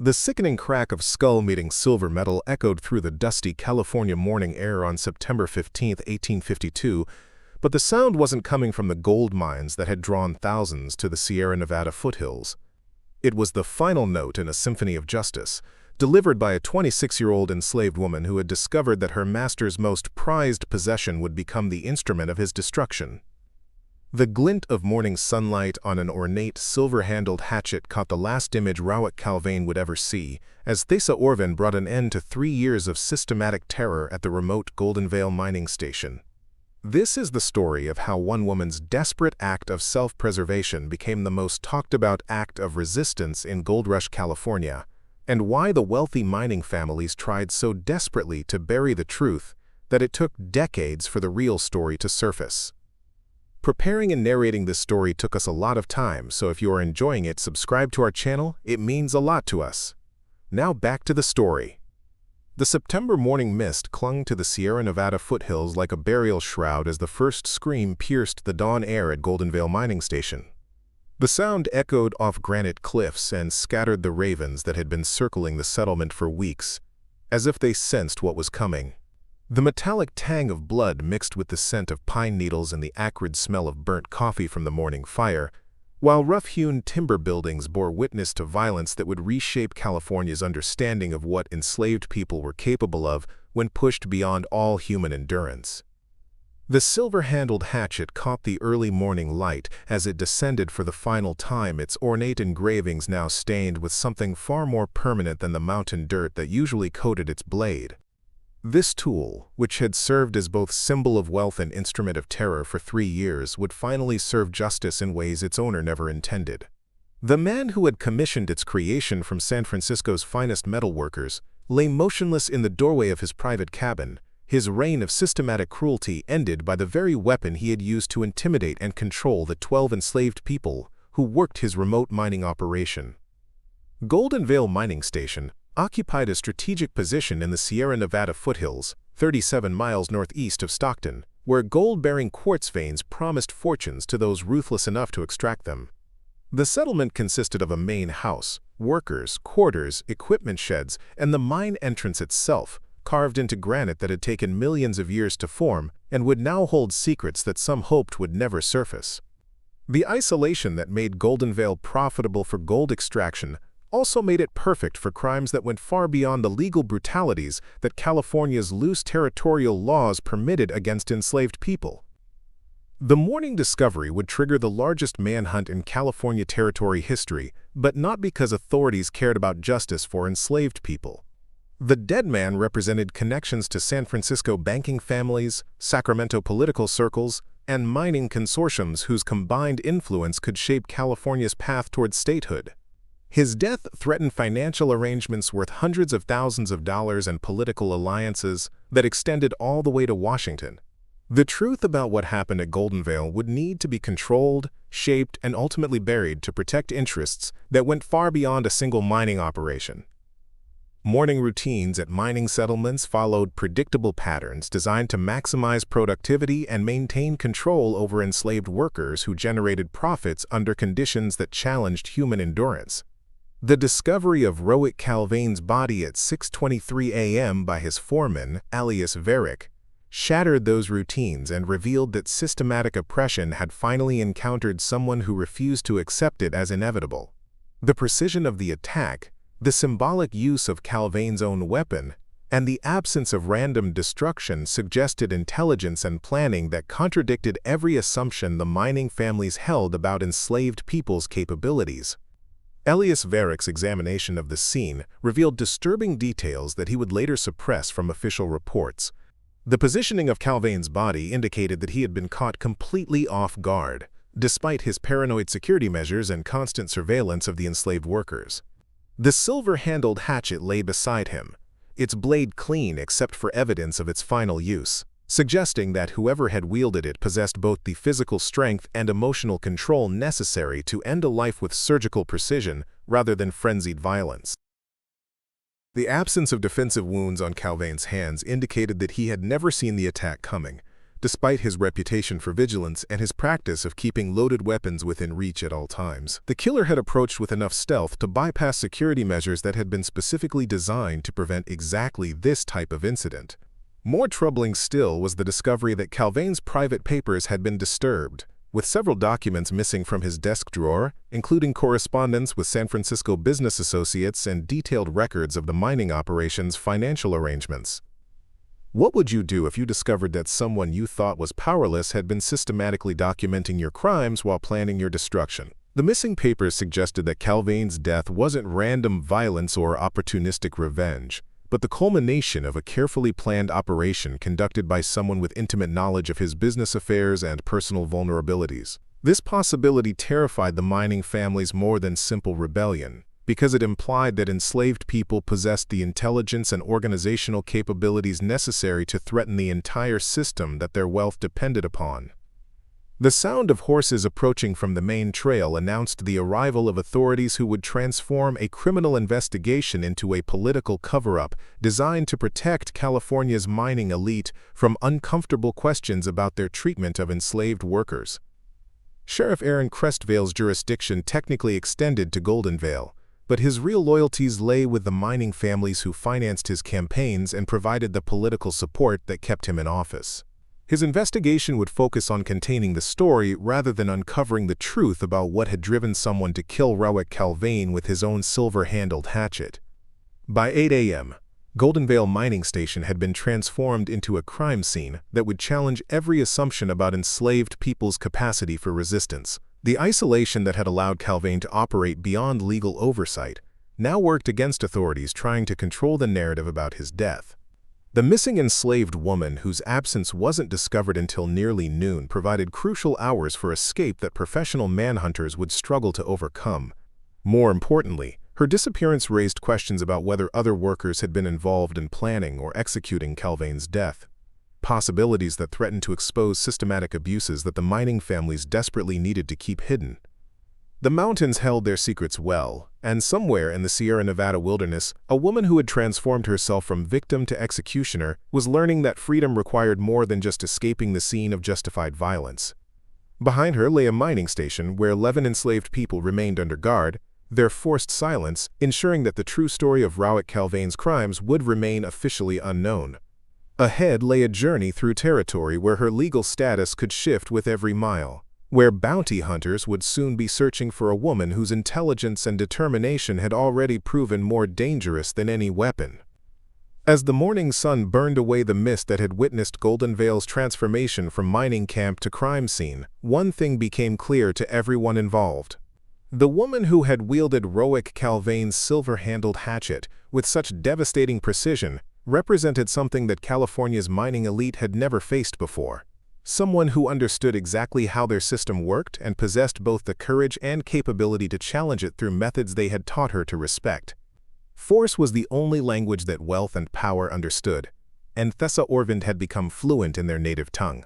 The sickening crack of skull meeting silver metal echoed through the dusty California morning air on September 15, 1852, but the sound wasn't coming from the gold mines that had drawn thousands to the Sierra Nevada foothills. It was the final note in a symphony of justice, delivered by a 26-year-old enslaved woman who had discovered that her master's most prized possession would become the instrument of his destruction. The glint of morning sunlight on an ornate, silver-handled hatchet caught the last image Rowick Calvane would ever see, as Thessa Orvind brought an end to 3 years of systematic terror at the remote Goldenvale Mining Station. This is the story of how one woman's desperate act of self-preservation became the most talked-about act of resistance in Gold Rush, California, and why the wealthy mining families tried so desperately to bury the truth that it took decades for the real story to surface. Preparing and narrating this story took us a lot of time, so if you are enjoying it, subscribe to our channel. It means a lot to us. Now back to the story. The September morning mist clung to the Sierra Nevada foothills like a burial shroud as the first scream pierced the dawn air at Goldenvale Mining Station. The sound echoed off granite cliffs and scattered the ravens that had been circling the settlement for weeks, as if they sensed what was coming. The metallic tang of blood mixed with the scent of pine needles and the acrid smell of burnt coffee from the morning fire, while rough-hewn timber buildings bore witness to violence that would reshape California's understanding of what enslaved people were capable of when pushed beyond all human endurance. The silver-handled hatchet caught the early morning light as it descended for the final time, its ornate engravings now stained with something far more permanent than the mountain dirt that usually coated its blade. This tool, which had served as both symbol of wealth and instrument of terror for 3 years, would finally serve justice in ways its owner never intended. The man who had commissioned its creation from San Francisco's finest metalworkers lay motionless in the doorway of his private cabin, his reign of systematic cruelty ended by the very weapon he had used to intimidate and control the 12 enslaved people who worked his remote mining operation. Goldenvale Mining Station occupied a strategic position in the Sierra Nevada foothills, 37 miles northeast of Stockton, where gold-bearing quartz veins promised fortunes to those ruthless enough to extract them. The settlement consisted of a main house, workers, quarters, equipment sheds, and the mine entrance itself, carved into granite that had taken millions of years to form and would now hold secrets that some hoped would never surface. The isolation that made Goldenvale profitable for gold extraction also made it perfect for crimes that went far beyond the legal brutalities that California's loose territorial laws permitted against enslaved people. The morning discovery would trigger the largest manhunt in California territory history, but not because authorities cared about justice for enslaved people. The dead man represented connections to San Francisco banking families, Sacramento political circles, and mining consortiums whose combined influence could shape California's path toward statehood. His death threatened financial arrangements worth hundreds of thousands of dollars and political alliances that extended all the way to Washington. The truth about what happened at Goldenvale would need to be controlled, shaped, and ultimately buried to protect interests that went far beyond a single mining operation. Morning routines at mining settlements followed predictable patterns designed to maximize productivity and maintain control over enslaved workers who generated profits under conditions that challenged human endurance. The discovery of Rowick Calvane's body at 6:23 a.m. by his foreman, alias Varick, shattered those routines and revealed that systematic oppression had finally encountered someone who refused to accept it as inevitable. The precision of the attack, the symbolic use of Calvane's own weapon, and the absence of random destruction suggested intelligence and planning that contradicted every assumption the mining families held about enslaved people's capabilities. Elias Varick's examination of the scene revealed disturbing details that he would later suppress from official reports. The positioning of Calvane's body indicated that he had been caught completely off guard, despite his paranoid security measures and constant surveillance of the enslaved workers. The silver-handled hatchet lay beside him, its blade clean except for evidence of its final use, suggesting that whoever had wielded it possessed both the physical strength and emotional control necessary to end a life with surgical precision rather than frenzied violence. The absence of defensive wounds on Calvane's hands indicated that he had never seen the attack coming, despite his reputation for vigilance and his practice of keeping loaded weapons within reach at all times. The killer had approached with enough stealth to bypass security measures that had been specifically designed to prevent exactly this type of incident. More troubling still was the discovery that Calvane's private papers had been disturbed, with several documents missing from his desk drawer, including correspondence with San Francisco business associates and detailed records of the mining operation's financial arrangements. What would you do if you discovered that someone you thought was powerless had been systematically documenting your crimes while planning your destruction? The missing papers suggested that Calvane's death wasn't random violence or opportunistic revenge, but the culmination of a carefully planned operation conducted by someone with intimate knowledge of his business affairs and personal vulnerabilities. This possibility terrified the mining families more than simple rebellion, because it implied that enslaved people possessed the intelligence and organizational capabilities necessary to threaten the entire system that their wealth depended upon. The sound of horses approaching from the main trail announced the arrival of authorities who would transform a criminal investigation into a political cover-up designed to protect California's mining elite from uncomfortable questions about their treatment of enslaved workers. Sheriff Aaron Crestvale's jurisdiction technically extended to Goldenvale, but his real loyalties lay with the mining families who financed his campaigns and provided the political support that kept him in office. His investigation would focus on containing the story rather than uncovering the truth about what had driven someone to kill Rowick Calvane with his own silver-handled hatchet. By 8 a.m., Goldenvale Mining Station had been transformed into a crime scene that would challenge every assumption about enslaved people's capacity for resistance. The isolation that had allowed Calvane to operate beyond legal oversight now worked against authorities trying to control the narrative about his death. The missing enslaved woman, whose absence wasn't discovered until nearly noon, provided crucial hours for escape that professional manhunters would struggle to overcome. More importantly, her disappearance raised questions about whether other workers had been involved in planning or executing Calvane's death, possibilities that threatened to expose systematic abuses that the mining families desperately needed to keep hidden. The mountains held their secrets well, and somewhere in the Sierra Nevada wilderness, a woman who had transformed herself from victim to executioner was learning that freedom required more than just escaping the scene of justified violence. Behind her lay a mining station where 11 enslaved people remained under guard, their forced silence ensuring that the true story of Rowick Calvane's crimes would remain officially unknown. Ahead lay a journey through territory where her legal status could shift with every mile, where bounty hunters would soon be searching for a woman whose intelligence and determination had already proven more dangerous than any weapon. As the morning sun burned away the mist that had witnessed Goldenvale's transformation from mining camp to crime scene, one thing became clear to everyone involved. The woman who had wielded Rowick Calvane's silver-handled hatchet with such devastating precision represented something that California's mining elite had never faced before. Someone who understood exactly how their system worked and possessed both the courage and capability to challenge it through methods they had taught her to respect. Force was the only language that wealth and power understood, and Thessa Orvind had become fluent in their native tongue.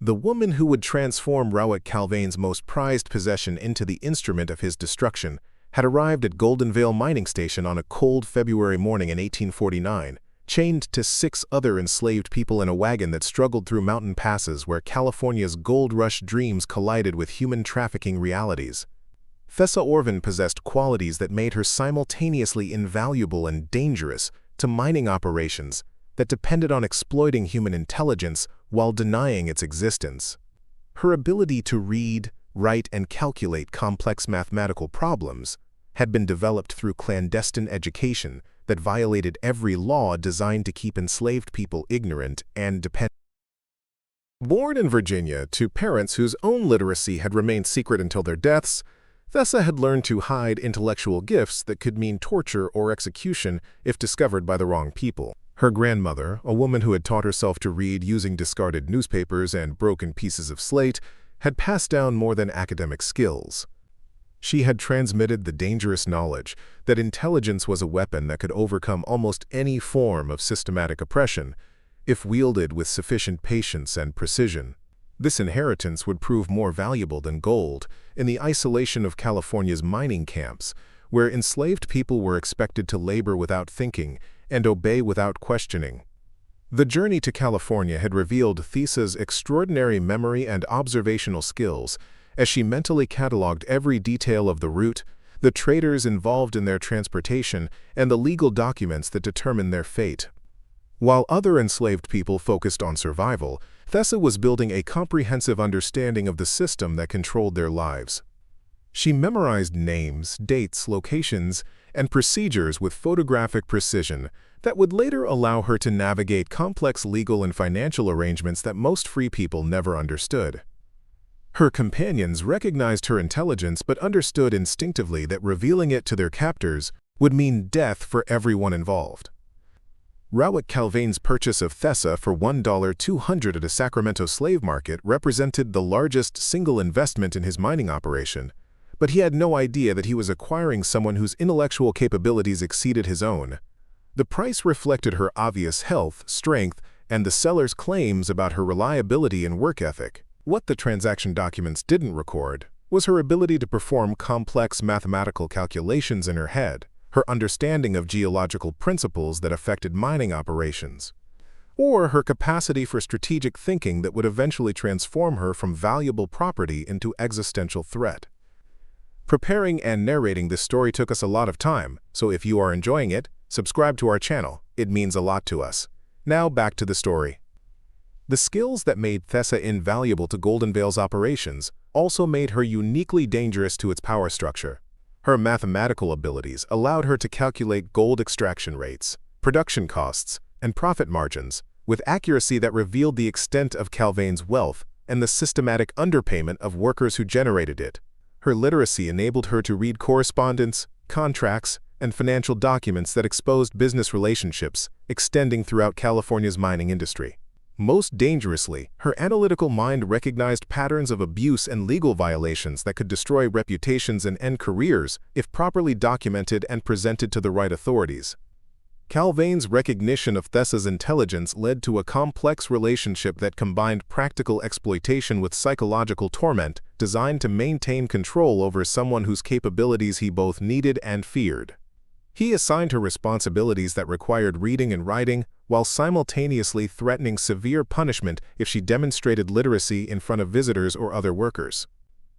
The woman who would transform Rowick Calvane's most prized possession into the instrument of his destruction had arrived at Goldenvale Mining Station on a cold February morning in 1849, chained to 6 other enslaved people in a wagon that struggled through mountain passes where California's gold rush dreams collided with human trafficking realities. Thessa Orvind possessed qualities that made her simultaneously invaluable and dangerous to mining operations that depended on exploiting human intelligence while denying its existence. Her ability to read, write, and calculate complex mathematical problems had been developed through clandestine education that violated every law designed to keep enslaved people ignorant and dependent. Born in Virginia to parents whose own literacy had remained secret until their deaths, Thessa had learned to hide intellectual gifts that could mean torture or execution if discovered by the wrong people. Her grandmother, a woman who had taught herself to read using discarded newspapers and broken pieces of slate, had passed down more than academic skills. She had transmitted the dangerous knowledge that intelligence was a weapon that could overcome almost any form of systematic oppression, if wielded with sufficient patience and precision. This inheritance would prove more valuable than gold in the isolation of California's mining camps, where enslaved people were expected to labor without thinking and obey without questioning. The journey to California had revealed Thessa's extraordinary memory and observational skills as she mentally cataloged every detail of the route, the traders involved in their transportation, and the legal documents that determined their fate. While other enslaved people focused on survival, Thessa was building a comprehensive understanding of the system that controlled their lives. She memorized names, dates, locations, and procedures with photographic precision that would later allow her to navigate complex legal and financial arrangements that most free people never understood. Her companions recognized her intelligence but understood instinctively that revealing it to their captors would mean death for everyone involved. Rowick Calvane's purchase of Thessa for $1.200 at a Sacramento slave market represented the largest single investment in his mining operation, but he had no idea that he was acquiring someone whose intellectual capabilities exceeded his own. The price reflected her obvious health, strength, and the seller's claims about her reliability and work ethic. What the transaction documents didn't record was her ability to perform complex mathematical calculations in her head, her understanding of geological principles that affected mining operations, or her capacity for strategic thinking that would eventually transform her from valuable property into existential threat. Preparing and narrating this story took us a lot of time, so if you are enjoying it, subscribe to our channel. It means a lot to us. Now back to the story. The skills that made Thessa invaluable to Goldenvale's operations also made her uniquely dangerous to its power structure. Her mathematical abilities allowed her to calculate gold extraction rates, production costs, and profit margins with accuracy that revealed the extent of Calvane's wealth and the systematic underpayment of workers who generated it. Her literacy enabled her to read correspondence, contracts, and financial documents that exposed business relationships extending throughout California's mining industry. Most dangerously, her analytical mind recognized patterns of abuse and legal violations that could destroy reputations and end careers if properly documented and presented to the right authorities. Calvane's recognition of Thessa's intelligence led to a complex relationship that combined practical exploitation with psychological torment, designed to maintain control over someone whose capabilities he both needed and feared. He assigned her responsibilities that required reading and writing, while simultaneously threatening severe punishment if she demonstrated literacy in front of visitors or other workers.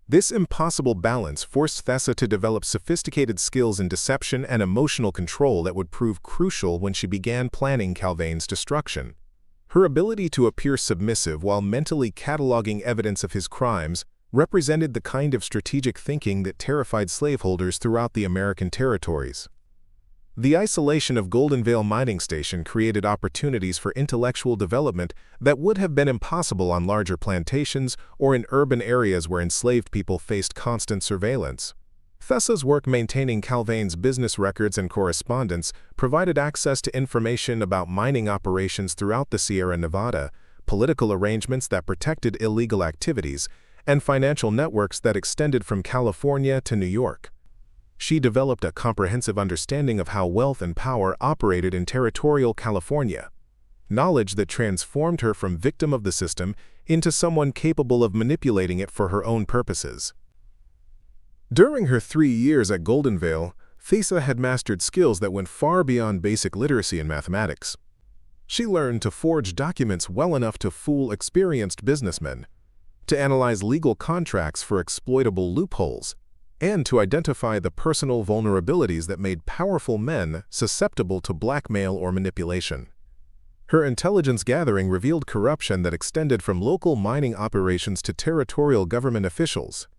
This impossible balance forced Thessa to develop sophisticated skills in deception and emotional control that would prove crucial when she began planning Calvane's destruction. Her ability to appear submissive while mentally cataloging evidence of his crimes represented the kind of strategic thinking that terrified slaveholders throughout the American territories. The isolation of Goldenvale Mining Station created opportunities for intellectual development that would have been impossible on larger plantations or in urban areas where enslaved people faced constant surveillance. Thessa's work maintaining Calvane's business records and correspondence provided access to information about mining operations throughout the Sierra Nevada, political arrangements that protected illegal activities, and financial networks that extended from California to New York. She developed a comprehensive understanding of how wealth and power operated in territorial California, knowledge that transformed her from victim of the system into someone capable of manipulating it for her own purposes. During her 3 years at Goldenvale, Thessa had mastered skills that went far beyond basic literacy in mathematics. She learned to forge documents well enough to fool experienced businessmen, to analyze legal contracts for exploitable loopholes, and to identify the personal vulnerabilities that made powerful men susceptible to blackmail or manipulation. Her intelligence gathering revealed corruption that extended from local mining operations to territorial government officials,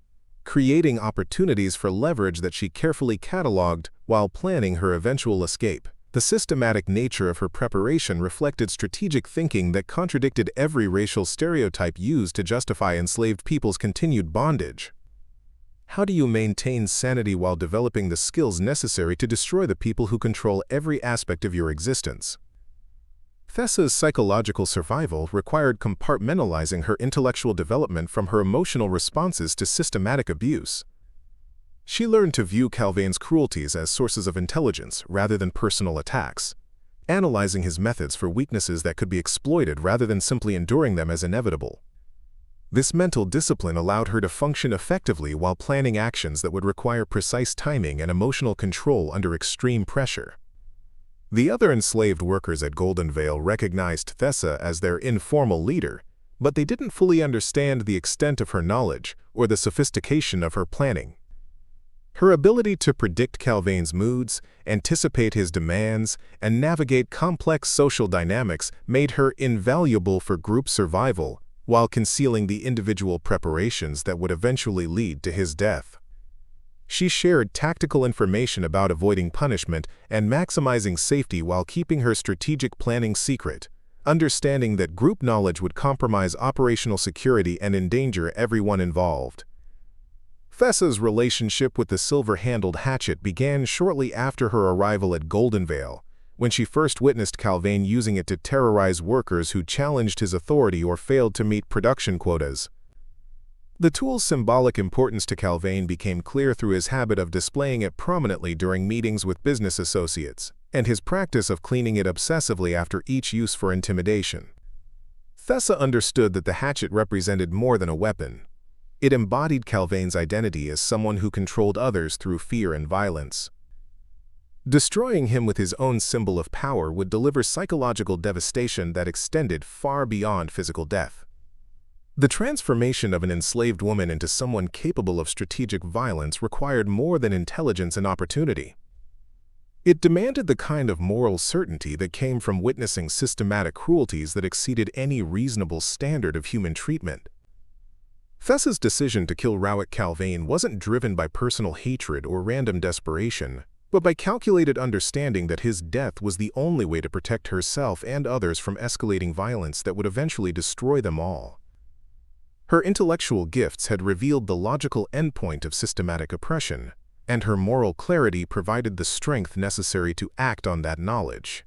creating opportunities for leverage that she carefully cataloged while planning her eventual escape. The systematic nature of her preparation reflected strategic thinking that contradicted every racial stereotype used to justify enslaved people's continued bondage. How do you maintain sanity while developing the skills necessary to destroy the people who control every aspect of your existence? Thessa's psychological survival required compartmentalizing her intellectual development from her emotional responses to systematic abuse. She learned to view Calvane's cruelties as sources of intelligence rather than personal attacks, analyzing his methods for weaknesses that could be exploited rather than simply enduring them as inevitable. This mental discipline allowed her to function effectively while planning actions that would require precise timing and emotional control under extreme pressure. The other enslaved workers at Goldenvale recognized Thessa as their informal leader, but they didn't fully understand the extent of her knowledge or the sophistication of her planning. Her ability to predict Calvane's moods, anticipate his demands, and navigate complex social dynamics made her invaluable for group survival, while concealing the individual preparations that would eventually lead to his death. She shared tactical information about avoiding punishment and maximizing safety while keeping her strategic planning secret, understanding that group knowledge would compromise operational security and endanger everyone involved. Thessa's relationship with the silver-handled hatchet began shortly after her arrival at Goldenvale, when she first witnessed Calvane using it to terrorize workers who challenged his authority or failed to meet production quotas. The tool's symbolic importance to Calvane became clear through his habit of displaying it prominently during meetings with business associates, and his practice of cleaning it obsessively after each use for intimidation. Thessa understood that the hatchet represented more than a weapon. It embodied Calvane's identity as someone who controlled others through fear and violence. Destroying him with his own symbol of power would deliver psychological devastation that extended far beyond physical death. The transformation of an enslaved woman into someone capable of strategic violence required more than intelligence and opportunity. It demanded the kind of moral certainty that came from witnessing systematic cruelties that exceeded any reasonable standard of human treatment. Thessa's decision to kill Rowick Calvane wasn't driven by personal hatred or random desperation, but by calculated understanding that his death was the only way to protect herself and others from escalating violence that would eventually destroy them all. Her intellectual gifts had revealed the logical endpoint of systematic oppression, and her moral clarity provided the strength necessary to act on that knowledge.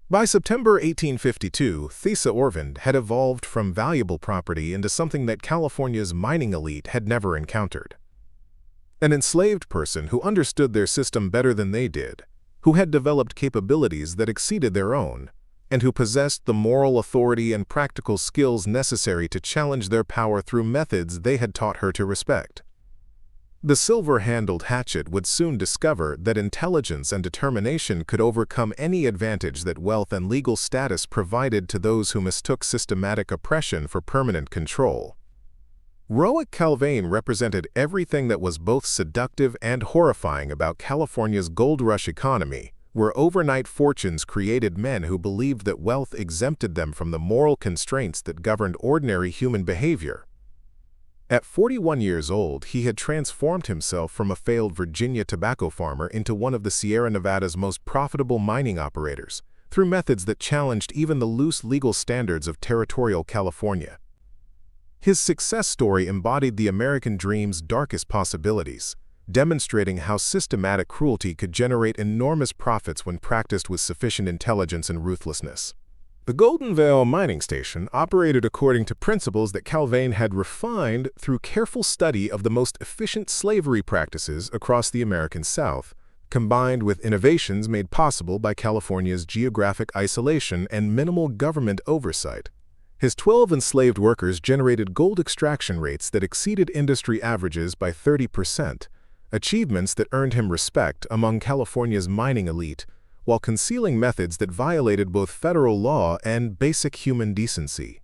By September 1852, Thessa Orvind had evolved from valuable property into something that California's mining elite had never encountered. An enslaved person who understood their system better than they did, who had developed capabilities that exceeded their own, and who possessed the moral authority and practical skills necessary to challenge their power through methods they had taught her to respect. The silver-handled hatchet would soon discover that intelligence and determination could overcome any advantage that wealth and legal status provided to those who mistook systematic oppression for permanent control. Rowick Calvane represented everything that was both seductive and horrifying about California's gold rush economy, where overnight fortunes created men who believed that wealth exempted them from the moral constraints that governed ordinary human behavior. At 41 years old, he had transformed himself from a failed Virginia tobacco farmer into one of the Sierra Nevada's most profitable mining operators, through methods that challenged even the loose legal standards of territorial California. His success story embodied the American dream's darkest possibilities, demonstrating how systematic cruelty could generate enormous profits when practiced with sufficient intelligence and ruthlessness. The Goldenvale Mining Station operated according to principles that Calvane had refined through careful study of the most efficient slavery practices across the American South, combined with innovations made possible by California's geographic isolation and minimal government oversight. His 12 enslaved workers generated gold extraction rates that exceeded industry averages by 30%, achievements that earned him respect among California's mining elite, while concealing methods that violated both federal law and basic human decency.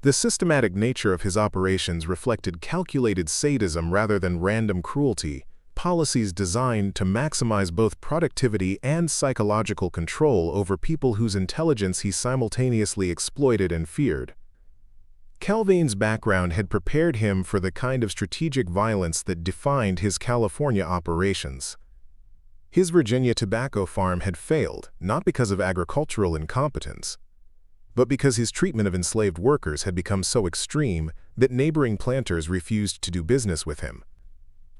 The systematic nature of his operations reflected calculated sadism rather than random cruelty, policies designed to maximize both productivity and psychological control over people whose intelligence he simultaneously exploited and feared. Calvane's background had prepared him for the kind of strategic violence that defined his California operations. His Virginia tobacco farm had failed, not because of agricultural incompetence, but because his treatment of enslaved workers had become so extreme that neighboring planters refused to do business with him.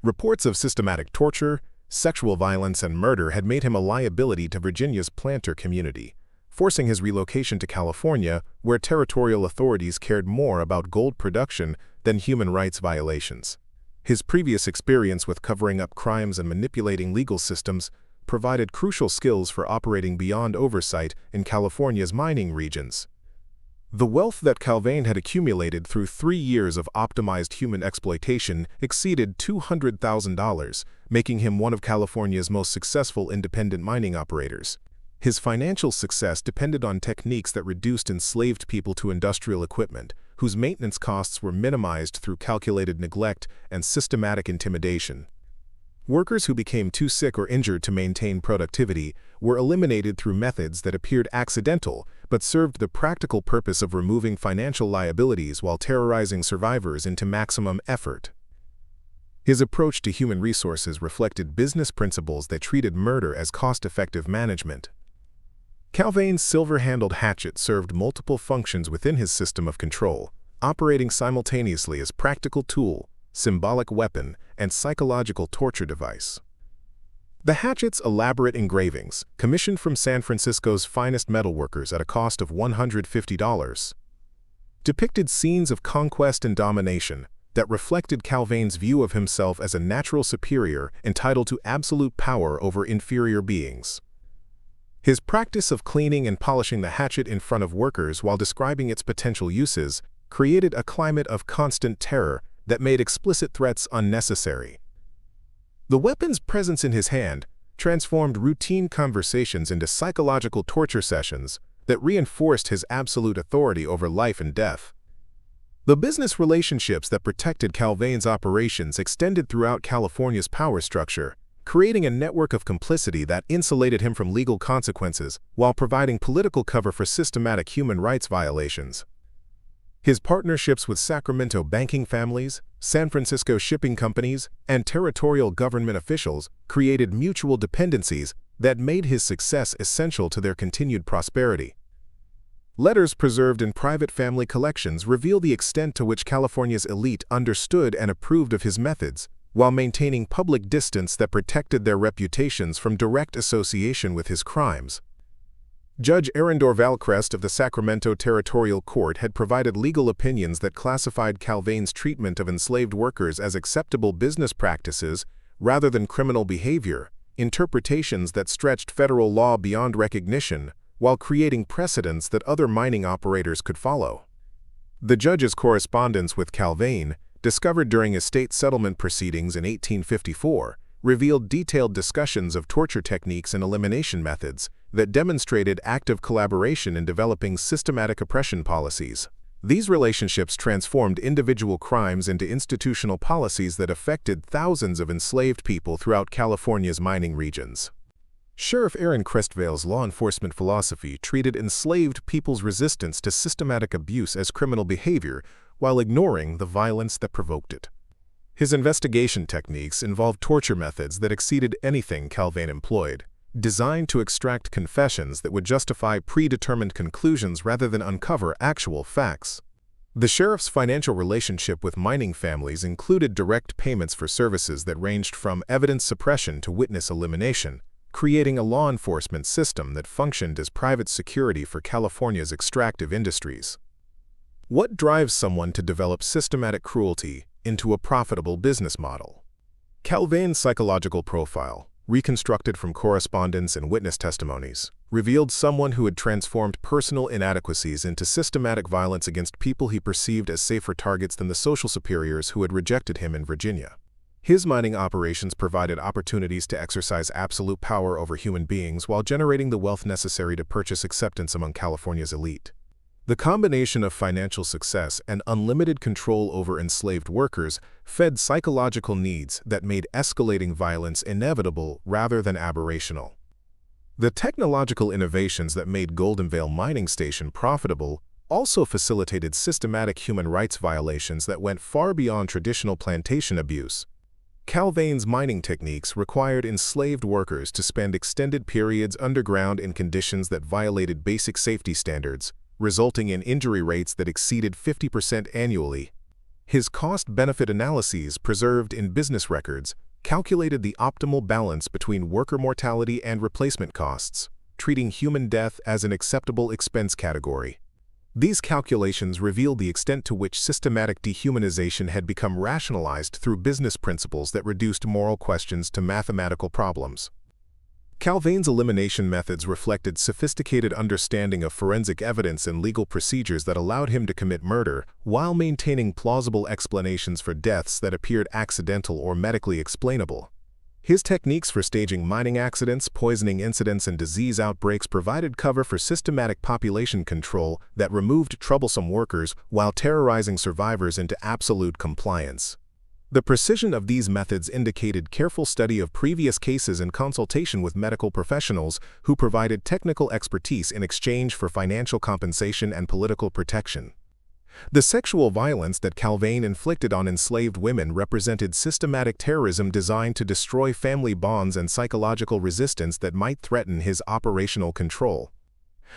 Reports of systematic torture, sexual violence, and murder had made him a liability to Virginia's planter community, forcing his relocation to California, where territorial authorities cared more about gold production than human rights violations. His previous experience with covering up crimes and manipulating legal systems provided crucial skills for operating beyond oversight in California's mining regions. The wealth that Calvane had accumulated through 3 years of optimized human exploitation exceeded $200,000, making him one of California's most successful independent mining operators. His financial success depended on techniques that reduced enslaved people to industrial equipment, whose maintenance costs were minimized through calculated neglect and systematic intimidation. Workers who became too sick or injured to maintain productivity were eliminated through methods that appeared accidental but served the practical purpose of removing financial liabilities while terrorizing survivors into maximum effort. His approach to human resources reflected business principles that treated murder as cost-effective management. Calvane's silver-handled hatchet served multiple functions within his system of control, operating simultaneously as practical tool, symbolic weapon, and psychological torture device. The hatchet's elaborate engravings, commissioned from San Francisco's finest metalworkers at a cost of $150, depicted scenes of conquest and domination that reflected Calvane's view of himself as a natural superior entitled to absolute power over inferior beings. His practice of cleaning and polishing the hatchet in front of workers while describing its potential uses created a climate of constant terror that made explicit threats unnecessary. The weapon's presence in his hand transformed routine conversations into psychological torture sessions that reinforced his absolute authority over life and death. The business relationships that protected Calvane's operations extended throughout California's power structure, creating a network of complicity that insulated him from legal consequences while providing political cover for systematic human rights violations. His partnerships with Sacramento banking families, San Francisco shipping companies, and territorial government officials created mutual dependencies that made his success essential to their continued prosperity. Letters preserved in private family collections reveal the extent to which California's elite understood and approved of his methods, while maintaining public distance that protected their reputations from direct association with his crimes. Judge Arendor Valcrest of the Sacramento Territorial Court had provided legal opinions that classified Calvane's treatment of enslaved workers as acceptable business practices rather than criminal behavior, interpretations that stretched federal law beyond recognition while creating precedents that other mining operators could follow. The judge's correspondence with Calvane, discovered during estate settlement proceedings in 1854, revealed detailed discussions of torture techniques and elimination methods that demonstrated active collaboration in developing systematic oppression policies. These relationships transformed individual crimes into institutional policies that affected thousands of enslaved people throughout California's mining regions. Sheriff Aaron Crestvale's law enforcement philosophy treated enslaved people's resistance to systematic abuse as criminal behavior while ignoring the violence that provoked it. His investigation techniques involved torture methods that exceeded anything Calvane employed, designed to extract confessions that would justify predetermined conclusions rather than uncover actual facts. The sheriff's financial relationship with mining families included direct payments for services that ranged from evidence suppression to witness elimination, creating a law enforcement system that functioned as private security for California's extractive industries. What drives someone to develop systematic cruelty into a profitable business model? Calvane's psychological profile, reconstructed from correspondence and witness testimonies, revealed someone who had transformed personal inadequacies into systematic violence against people he perceived as safer targets than the social superiors who had rejected him in Virginia. His mining operations provided opportunities to exercise absolute power over human beings while generating the wealth necessary to purchase acceptance among California's elite. The combination of financial success and unlimited control over enslaved workers fed psychological needs that made escalating violence inevitable rather than aberrational. The technological innovations that made Goldenvale Mining Station profitable also facilitated systematic human rights violations that went far beyond traditional plantation abuse. Calvane's mining techniques required enslaved workers to spend extended periods underground in conditions that violated basic safety standards, resulting in injury rates that exceeded 50% annually. His cost-benefit analyses preserved in business records calculated the optimal balance between worker mortality and replacement costs, treating human death as an acceptable expense category. These calculations revealed the extent to which systematic dehumanization had become rationalized through business principles that reduced moral questions to mathematical problems. Calvane's elimination methods reflected sophisticated understanding of forensic evidence and legal procedures that allowed him to commit murder while maintaining plausible explanations for deaths that appeared accidental or medically explainable. His techniques for staging mining accidents, poisoning incidents, and disease outbreaks provided cover for systematic population control that removed troublesome workers while terrorizing survivors into absolute compliance. The precision of these methods indicated careful study of previous cases and consultation with medical professionals who provided technical expertise in exchange for financial compensation and political protection. The sexual violence that Calvane inflicted on enslaved women represented systematic terrorism designed to destroy family bonds and psychological resistance that might threaten his operational control.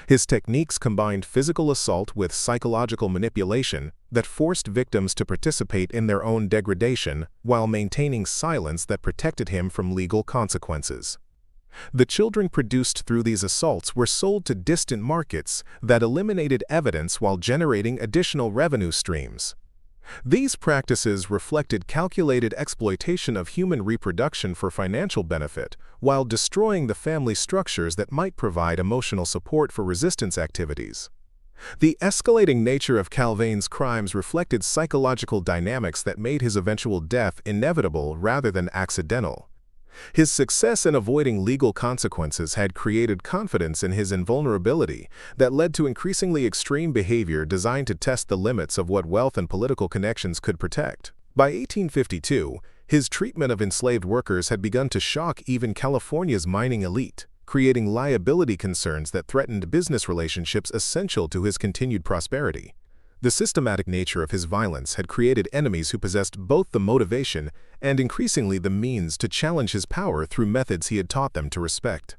His techniques combined physical assault with psychological manipulation that forced victims to participate in their own degradation while maintaining silence that protected him from legal consequences. The children produced through these assaults were sold to distant markets that eliminated evidence while generating additional revenue streams. These practices reflected calculated exploitation of human reproduction for financial benefit, while destroying the family structures that might provide emotional support for resistance activities. The escalating nature of Calvane's crimes reflected psychological dynamics that made his eventual death inevitable rather than accidental. His success in avoiding legal consequences had created confidence in his invulnerability that led to increasingly extreme behavior designed to test the limits of what wealth and political connections could protect. By 1852, his treatment of enslaved workers had begun to shock even California's mining elite, creating liability concerns that threatened business relationships essential to his continued prosperity. The systematic nature of his violence had created enemies who possessed both the motivation and increasingly the means to challenge his power through methods he had taught them to respect.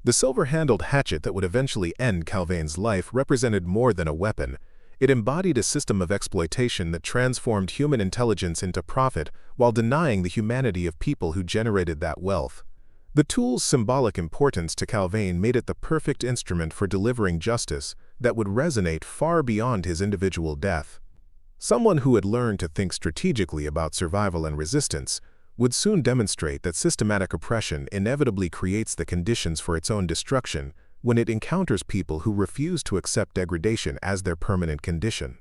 The silver-handled hatchet that would eventually end Calvane's life represented more than a weapon. It embodied a system of exploitation that transformed human intelligence into profit while denying the humanity of people who generated that wealth. The tool's symbolic importance to Calvane made it the perfect instrument for delivering justice that would resonate far beyond his individual death. Someone who had learned to think strategically about survival and resistance would soon demonstrate that systematic oppression inevitably creates the conditions for its own destruction when it encounters people who refuse to accept degradation as their permanent condition.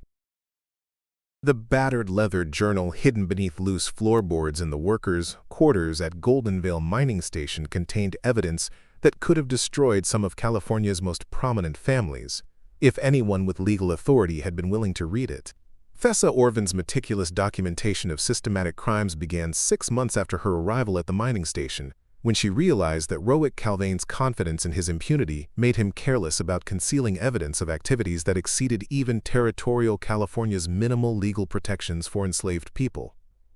The battered leather journal hidden beneath loose floorboards in the workers' quarters at Goldenvale Mining Station contained evidence that could have destroyed some of California's most prominent families, if anyone with legal authority had been willing to read it. Thessa Orvind's meticulous documentation of systematic crimes began 6 months after her arrival at the mining station, when she realized that Rowick Calvane's confidence in his impunity made him careless about concealing evidence of activities that exceeded even territorial California's minimal legal protections for enslaved people.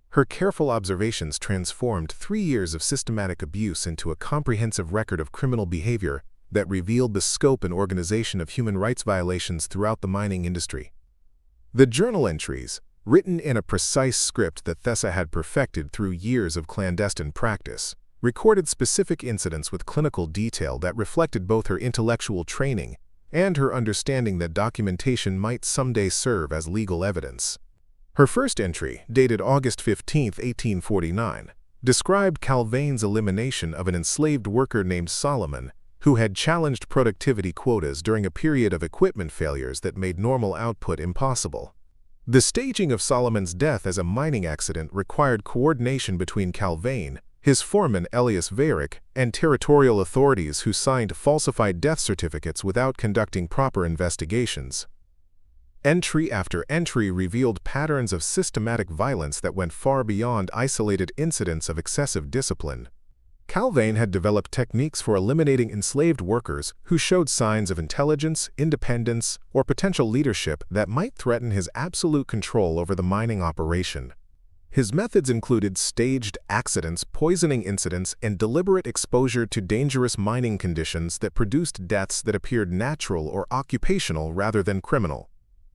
Her careful observations transformed 3 years of systematic abuse into a comprehensive record of criminal behavior that revealed the scope and organization of human rights violations throughout the mining industry. The journal entries, written in a precise script that Thessa had perfected through years of clandestine practice, recorded specific incidents with clinical detail that reflected both her intellectual training and her understanding that documentation might someday serve as legal evidence. Her first entry, dated August 15, 1849, described Calvane's elimination of an enslaved worker named Solomon, who had challenged productivity quotas during a period of equipment failures that made normal output impossible. The staging of Solomon's death as a mining accident required coordination between Calvane, his foreman Elias Varick, and territorial authorities who signed falsified death certificates without conducting proper investigations. Entry after entry revealed patterns of systematic violence that went far beyond isolated incidents of excessive discipline. Calvane had developed techniques for eliminating enslaved workers who showed signs of intelligence, independence, or potential leadership that might threaten his absolute control over the mining operation. His methods included staged accidents, poisoning incidents, and deliberate exposure to dangerous mining conditions that produced deaths that appeared natural or occupational rather than criminal.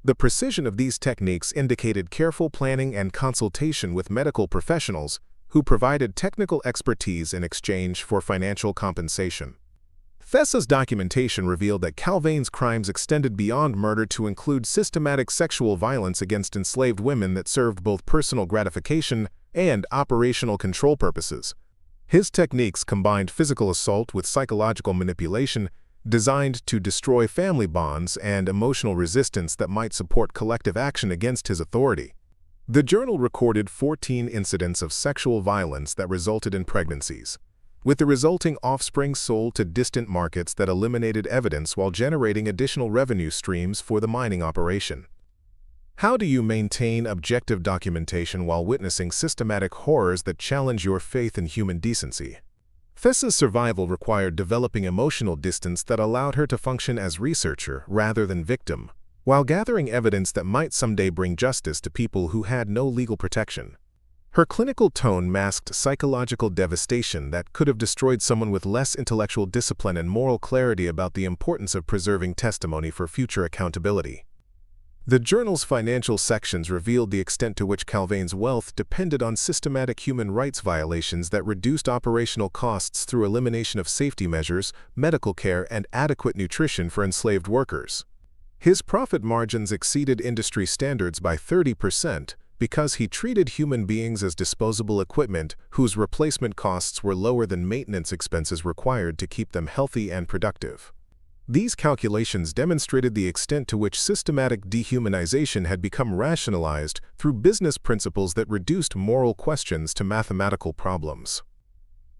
The precision of these techniques indicated careful planning and consultation with medical professionals who provided technical expertise in exchange for financial compensation. Thessa's documentation revealed that Calvane's crimes extended beyond murder to include systematic sexual violence against enslaved women that served both personal gratification and operational control purposes. His techniques combined physical assault with psychological manipulation, designed to destroy family bonds and emotional resistance that might support collective action against his authority. The journal recorded 14 incidents of sexual violence that resulted in pregnancies, with the resulting offspring sold to distant markets that eliminated evidence while generating additional revenue streams for the mining operation. How do you maintain objective documentation while witnessing systematic horrors that challenge your faith in human decency? Thessa's survival required developing emotional distance that allowed her to function as researcher rather than victim, while gathering evidence that might someday bring justice to people who had no legal protection. Her clinical tone masked psychological devastation that could have destroyed someone with less intellectual discipline and moral clarity about the importance of preserving testimony for future accountability. The journal's financial sections revealed the extent to which Calvane's wealth depended on systematic human rights violations that reduced operational costs through elimination of safety measures, medical care, and adequate nutrition for enslaved workers. His profit margins exceeded industry standards by 30% because he treated human beings as disposable equipment whose replacement costs were lower than maintenance expenses required to keep them healthy and productive. These calculations demonstrated the extent to which systematic dehumanization had become rationalized through business principles that reduced moral questions to mathematical problems.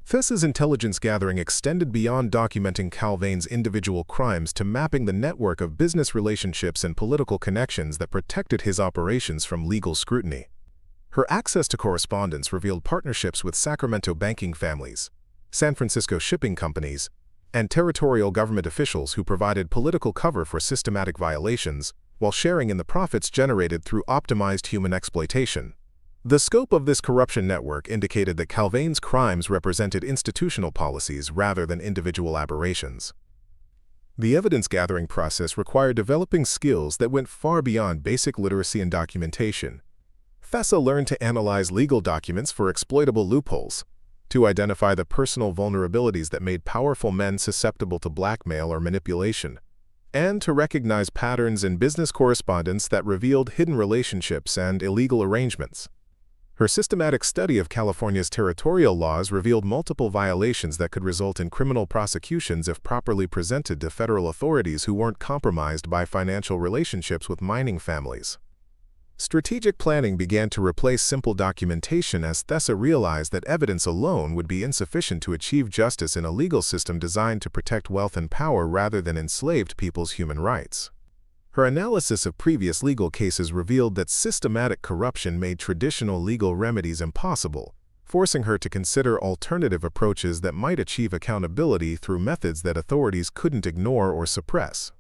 Thessa's intelligence gathering extended beyond documenting Calvane's individual crimes to mapping the network of business relationships and political connections that protected his operations from legal scrutiny. Her access to correspondence revealed partnerships with Sacramento banking families, San Francisco shipping companies, and territorial government officials who provided political cover for systematic violations, while sharing in the profits generated through optimized human exploitation. The scope of this corruption network indicated that Calvane's crimes represented institutional policies rather than individual aberrations. The evidence-gathering process required developing skills that went far beyond basic literacy and documentation. Thessa learned to analyze legal documents for exploitable loopholes, to identify the personal vulnerabilities that made powerful men susceptible to blackmail or manipulation, and to recognize patterns in business correspondence that revealed hidden relationships and illegal arrangements. Her systematic study of California's territorial laws revealed multiple violations that could result in criminal prosecutions if properly presented to federal authorities who weren't compromised by financial relationships with mining families. Strategic planning began to replace simple documentation as Thessa realized that evidence alone would be insufficient to achieve justice in a legal system designed to protect wealth and power rather than enslaved people's human rights. Her analysis of previous legal cases revealed that systematic corruption made traditional legal remedies impossible, forcing her to consider alternative approaches that might achieve accountability through methods that authorities couldn't ignore or suppress.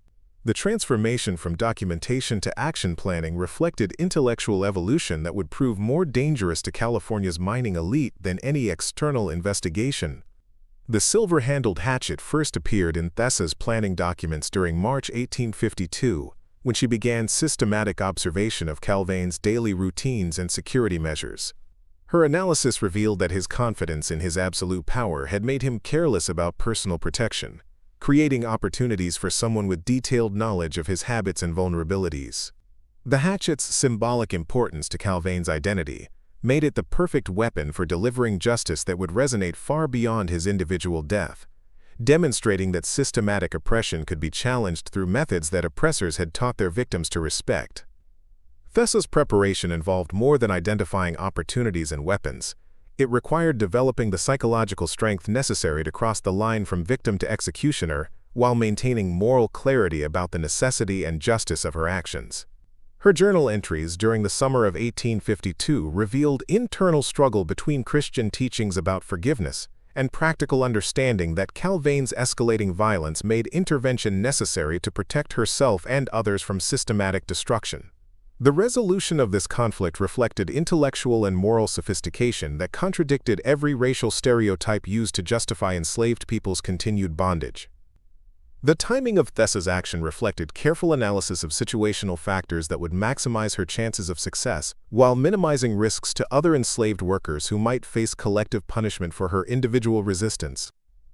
The transformation from documentation to action planning reflected intellectual evolution that would prove more dangerous to California's mining elite than any external investigation. The silver-handled hatchet first appeared in Thessa's planning documents during March 1852, when she began systematic observation of Calvane's daily routines and security measures. Her analysis revealed that his confidence in his absolute power had made him careless about personal protection, creating opportunities for someone with detailed knowledge of his habits and vulnerabilities. The hatchet's symbolic importance to Calvane's identity made it the perfect weapon for delivering justice that would resonate far beyond his individual death, demonstrating that systematic oppression could be challenged through methods that oppressors had taught their victims to respect. Thessa's preparation involved more than identifying opportunities and weapons. It required developing the psychological strength necessary to cross the line from victim to executioner while maintaining moral clarity about the necessity and justice of her actions. Her journal entries during the summer of 1852 revealed internal struggle between Christian teachings about forgiveness and practical understanding that Calvane's escalating violence made intervention necessary to protect herself and others from systematic destruction. The resolution of this conflict reflected intellectual and moral sophistication that contradicted every racial stereotype used to justify enslaved people's continued bondage. The timing of Thessa's action reflected careful analysis of situational factors that would maximize her chances of success, while minimizing risks to other enslaved workers who might face collective punishment for her individual resistance.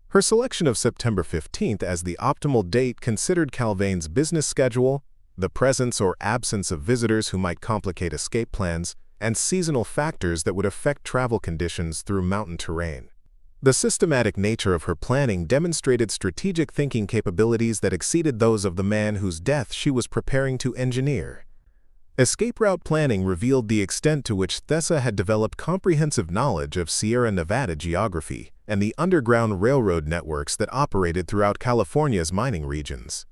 Her selection of September 15th as the optimal date considered Calvane's business schedule, the presence or absence of visitors who might complicate escape plans, and seasonal factors that would affect travel conditions through mountain terrain. The systematic nature of her planning demonstrated strategic thinking capabilities that exceeded those of the man whose death she was preparing to engineer. Escape route planning revealed the extent to which Thessa had developed comprehensive knowledge of Sierra Nevada geography and the underground railroad networks that operated throughout California's mining regions.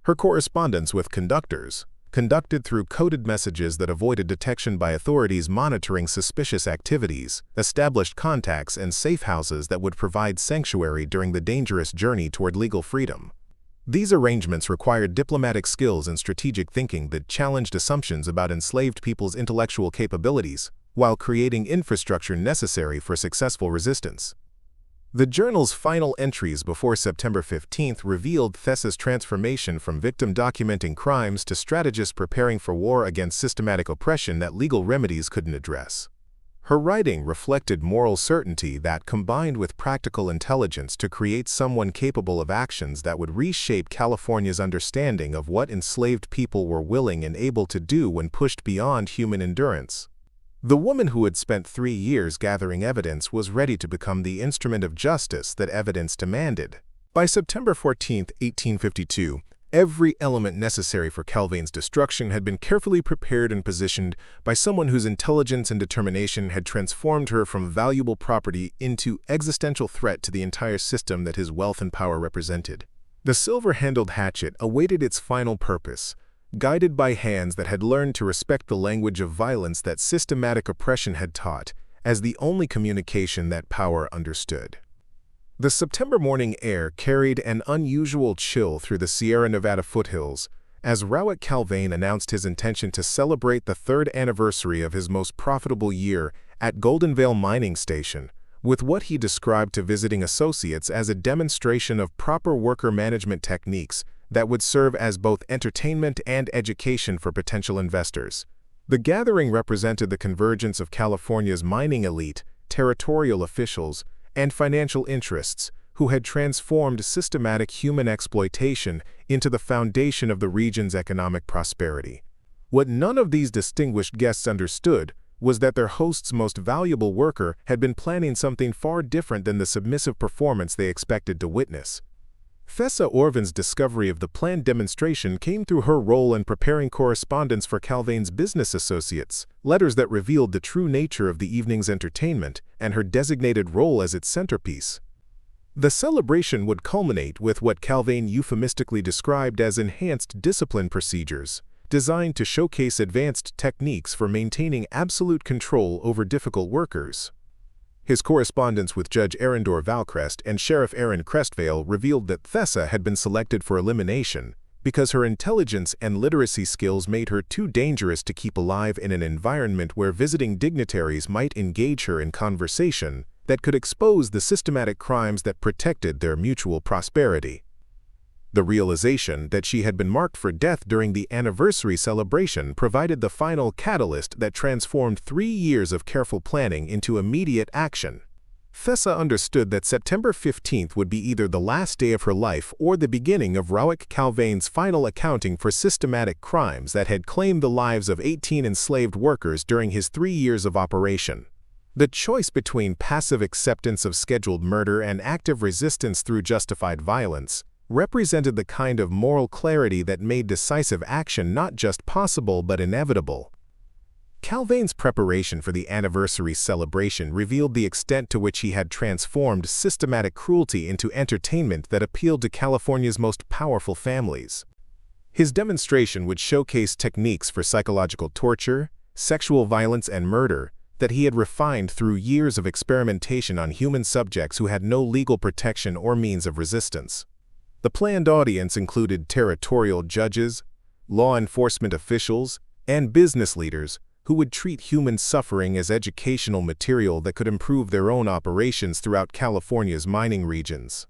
Her correspondence with conductors, conducted through coded messages that avoided detection by authorities monitoring suspicious activities, established contacts and safe houses that would provide sanctuary during the dangerous journey toward legal freedom. These arrangements required diplomatic skills and strategic thinking that challenged assumptions about enslaved people's intellectual capabilities, while creating infrastructure necessary for successful resistance. The journal's final entries before September 15 revealed Thessa's transformation from victim documenting crimes to strategist preparing for war against systematic oppression that legal remedies couldn't address. Her writing reflected moral certainty that combined with practical intelligence to create someone capable of actions that would reshape California's understanding of what enslaved people were willing and able to do when pushed beyond human endurance. The woman who had spent 3 years gathering evidence was ready to become the instrument of justice that evidence demanded. By September 14, 1852, every element necessary for Calvane's destruction had been carefully prepared and positioned by someone whose intelligence and determination had transformed her from valuable property into existential threat to the entire system that his wealth and power represented. The silver-handled hatchet awaited its final purpose, guided by hands that had learned to respect the language of violence that systematic oppression had taught as the only communication that power understood. The September morning air carried an unusual chill through the Sierra Nevada foothills as Rowick Calvane announced his intention to celebrate the 3rd anniversary of his most profitable year at Goldenvale Mining Station, with what he described to visiting associates as a demonstration of proper worker management techniques that would serve as both entertainment and education for potential investors. The gathering represented the convergence of California's mining elite, territorial officials, and financial interests who had transformed systematic human exploitation into the foundation of the region's economic prosperity. What none of these distinguished guests understood was that their host's most valuable worker had been planning something far different than the submissive performance they expected to witness. Thessa Orvind's discovery of the planned demonstration came through her role in preparing correspondence for Calvane's business associates, letters that revealed the true nature of the evening's entertainment and her designated role as its centerpiece. The celebration would culminate with what Calvane euphemistically described as enhanced discipline procedures, designed to showcase advanced techniques for maintaining absolute control over difficult workers. His correspondence with Judge Arendor Valcrest and Sheriff Aaron Crestvale revealed that Thessa had been selected for elimination because her intelligence and literacy skills made her too dangerous to keep alive in an environment where visiting dignitaries might engage her in conversation that could expose the systematic crimes that protected their mutual prosperity. The realization that she had been marked for death during the anniversary celebration provided the final catalyst that transformed 3 years of careful planning into immediate action. Thessa understood that September 15th would be either the last day of her life or the beginning of Rowick Calvane's final accounting for systematic crimes that had claimed the lives of 18 enslaved workers during his 3 years of operation. The choice between passive acceptance of scheduled murder and active resistance through justified violence represented the kind of moral clarity that made decisive action not just possible but inevitable. Calvane's preparation for the anniversary celebration revealed the extent to which he had transformed systematic cruelty into entertainment that appealed to California's most powerful families. His demonstration would showcase techniques for psychological torture, sexual violence, and murder that he had refined through years of experimentation on human subjects who had no legal protection or means of resistance. The planned audience included territorial judges, law enforcement officials, and business leaders who would treat human suffering as educational material that could improve their own operations throughout California's mining regions.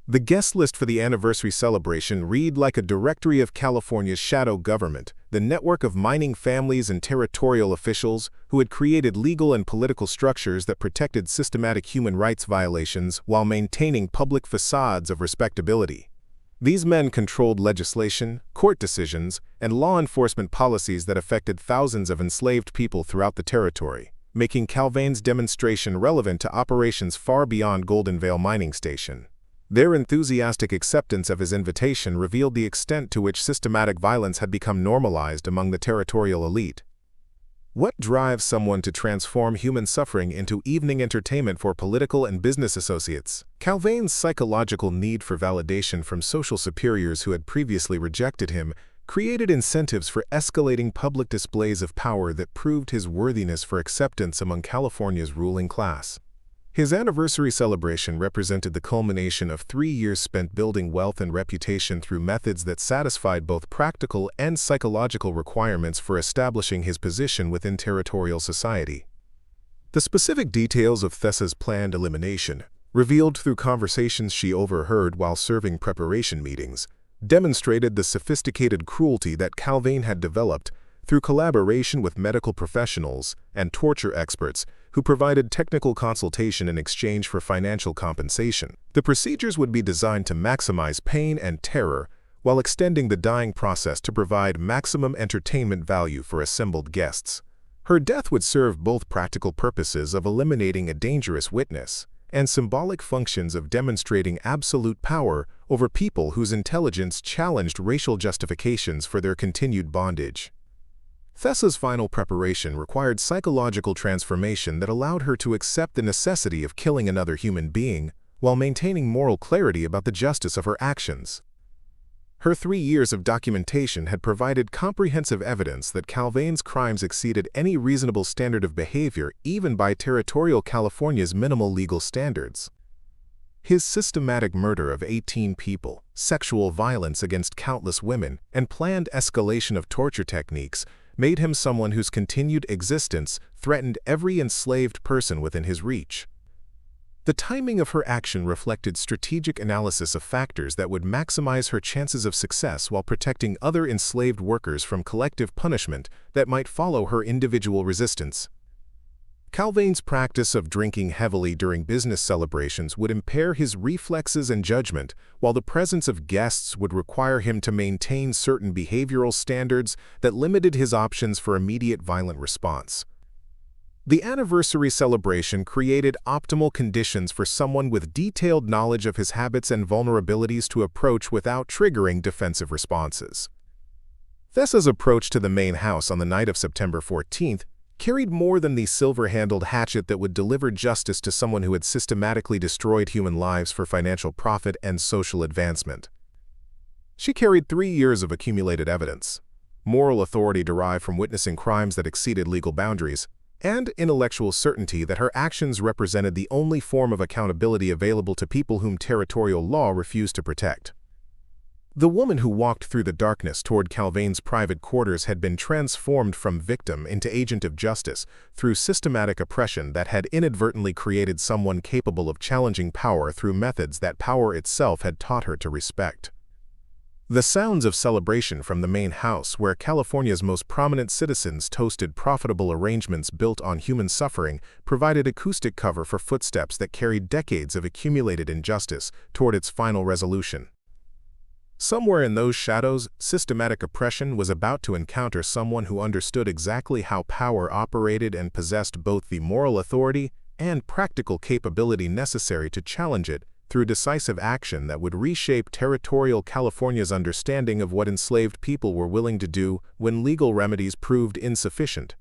The guest list for the anniversary celebration read like a directory of California's shadow government, the network of mining families and territorial officials who had created legal and political structures that protected systematic human rights violations while maintaining public facades of respectability. These men controlled legislation, court decisions, and law enforcement policies that affected thousands of enslaved people throughout the territory, making Calvane's demonstration relevant to operations far beyond Goldenvale Mining Station. Their enthusiastic acceptance of his invitation revealed the extent to which systematic violence had become normalized among the territorial elite. What drives someone to transform human suffering into evening entertainment for political and business associates? Calvane's psychological need for validation from social superiors who had previously rejected him created incentives for escalating public displays of power that proved his worthiness for acceptance among California's ruling class. His anniversary celebration represented the culmination of 3 years spent building wealth and reputation through methods that satisfied both practical and psychological requirements for establishing his position within territorial society. The specific details of Thessa's planned elimination, revealed through conversations she overheard while serving preparation meetings, demonstrated the sophisticated cruelty that Calvane had developed through collaboration with medical professionals and torture experts who provided technical consultation in exchange for financial compensation. The procedures would be designed to maximize pain and terror while extending the dying process to provide maximum entertainment value for assembled guests. Her death would serve both practical purposes of eliminating a dangerous witness and symbolic functions of demonstrating absolute power over people whose intelligence challenged racial justifications for their continued bondage. Thessa's final preparation required psychological transformation that allowed her to accept the necessity of killing another human being while maintaining moral clarity about the justice of her actions. Her 3 years of documentation had provided comprehensive evidence that Calvane's crimes exceeded any reasonable standard of behavior even by territorial California's minimal legal standards. His systematic murder of 18 people, sexual violence against countless women, and planned escalation of torture techniques made him someone whose continued existence threatened every enslaved person within his reach. The timing of her action reflected strategic analysis of factors that would maximize her chances of success while protecting other enslaved workers from collective punishment that might follow her individual resistance. Calvane's practice of drinking heavily during business celebrations would impair his reflexes and judgment, while the presence of guests would require him to maintain certain behavioral standards that limited his options for immediate violent response. The anniversary celebration created optimal conditions for someone with detailed knowledge of his habits and vulnerabilities to approach without triggering defensive responses. Thessa's approach to the main house on the night of September 14th carried more than the silver-handled hatchet that would deliver justice to someone who had systematically destroyed human lives for financial profit and social advancement. She carried 3 years of accumulated evidence, moral authority derived from witnessing crimes that exceeded legal boundaries, and intellectual certainty that her actions represented the only form of accountability available to people whom territorial law refused to protect. The woman who walked through the darkness toward Calvane's private quarters had been transformed from victim into agent of justice through systematic oppression that had inadvertently created someone capable of challenging power through methods that power itself had taught her to respect. The sounds of celebration from the main house, where California's most prominent citizens toasted profitable arrangements built on human suffering, provided acoustic cover for footsteps that carried decades of accumulated injustice toward its final resolution. Somewhere in those shadows, systematic oppression was about to encounter someone who understood exactly how power operated and possessed both the moral authority and practical capability necessary to challenge it through decisive action that would reshape territorial California's understanding of what enslaved people were willing to do when legal remedies proved insufficient.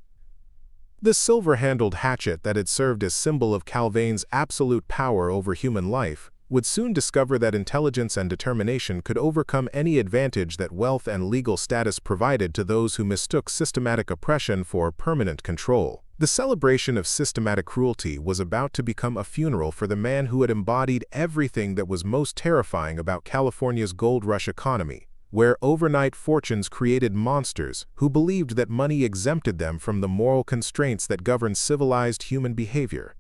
The silver-handled hatchet that had served as symbol of Calvane's absolute power over human life would soon discover that intelligence and determination could overcome any advantage that wealth and legal status provided to those who mistook systematic oppression for permanent control. The celebration of systematic cruelty was about to become a funeral for the man who had embodied everything that was most terrifying about California's gold rush economy, where overnight fortunes created monsters who believed that money exempted them from the moral constraints that govern civilized human behavior.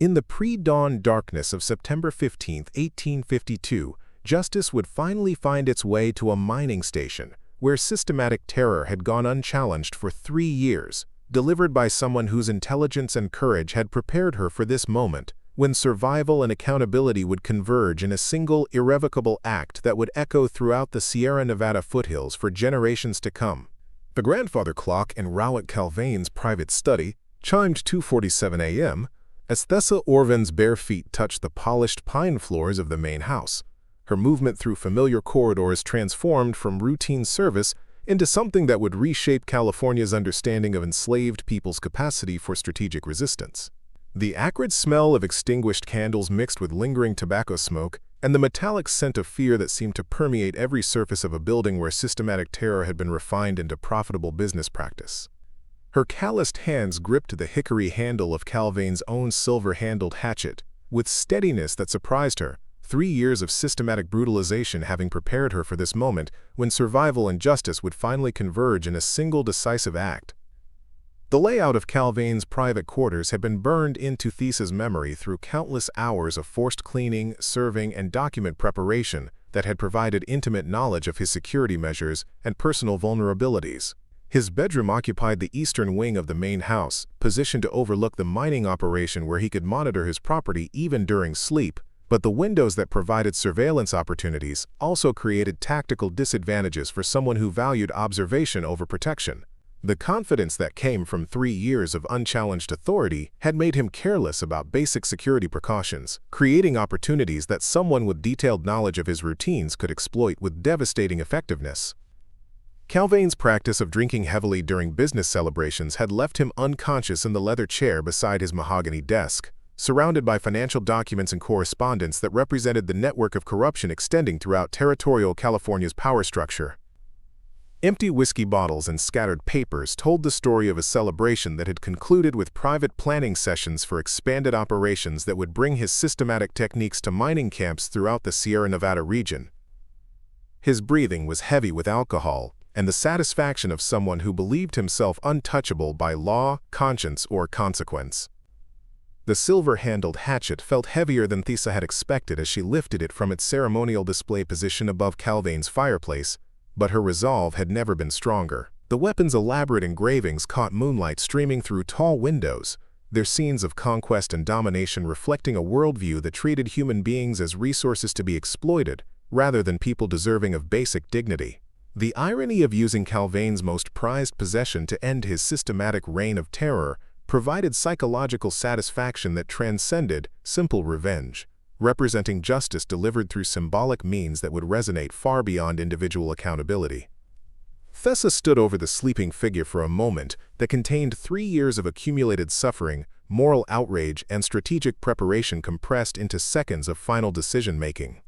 In the pre-dawn darkness of September 15, 1852, justice would finally find its way to a mining station where systematic terror had gone unchallenged for 3 years, delivered by someone whose intelligence and courage had prepared her for this moment, when survival and accountability would converge in a single irrevocable act that would echo throughout the Sierra Nevada foothills for generations to come. The grandfather clock in Rowick Calvane's private study chimed 2:47 a.m., As Thessa Orvind's bare feet touched the polished pine floors of the main house, her movement through familiar corridors transformed from routine service into something that would reshape California's understanding of enslaved people's capacity for strategic resistance. The acrid smell of extinguished candles mixed with lingering tobacco smoke and the metallic scent of fear that seemed to permeate every surface of a building where systematic terror had been refined into profitable business practice. Her calloused hands gripped the hickory handle of Calvane's own silver-handled hatchet with steadiness that surprised her, 3 years of systematic brutalization having prepared her for this moment when survival and justice would finally converge in a single decisive act. The layout of Calvane's private quarters had been burned into Thessa's memory through countless hours of forced cleaning, serving, and document preparation that had provided intimate knowledge of his security measures and personal vulnerabilities. His bedroom occupied the eastern wing of the main house, positioned to overlook the mining operation where he could monitor his property even during sleep, but the windows that provided surveillance opportunities also created tactical disadvantages for someone who valued observation over protection. The confidence that came from 3 years of unchallenged authority had made him careless about basic security precautions, creating opportunities that someone with detailed knowledge of his routines could exploit with devastating effectiveness. Calvane's practice of drinking heavily during business celebrations had left him unconscious in the leather chair beside his mahogany desk, surrounded by financial documents and correspondence that represented the network of corruption extending throughout territorial California's power structure. Empty whiskey bottles and scattered papers told the story of a celebration that had concluded with private planning sessions for expanded operations that would bring his systematic techniques to mining camps throughout the Sierra Nevada region. His breathing was heavy with alcohol, and the satisfaction of someone who believed himself untouchable by law, conscience, or consequence. The silver-handled hatchet felt heavier than Thessa had expected as she lifted it from its ceremonial display position above Calvane's fireplace, but her resolve had never been stronger. The weapon's elaborate engravings caught moonlight streaming through tall windows, their scenes of conquest and domination reflecting a worldview that treated human beings as resources to be exploited, rather than people deserving of basic dignity. The irony of using Calvane's most prized possession to end his systematic reign of terror provided psychological satisfaction that transcended simple revenge, representing justice delivered through symbolic means that would resonate far beyond individual accountability. Thessa stood over the sleeping figure for a moment that contained 3 years of accumulated suffering, moral outrage, and strategic preparation compressed into seconds of final decision-making.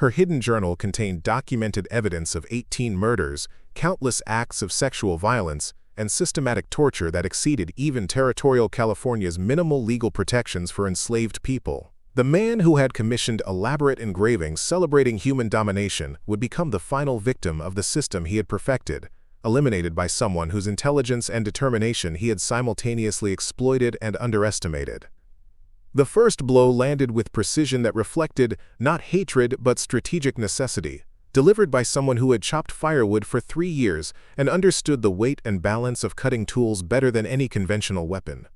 Her hidden journal contained documented evidence of 18 murders, countless acts of sexual violence, and systematic torture that exceeded even territorial California's minimal legal protections for enslaved people. The man who had commissioned elaborate engravings celebrating human domination would become the final victim of the system he had perfected, eliminated by someone whose intelligence and determination he had simultaneously exploited and underestimated. The first blow landed with precision that reflected not hatred but strategic necessity, delivered by someone who had chopped firewood for 3 years and understood the weight and balance of cutting tools better than any conventional weapon.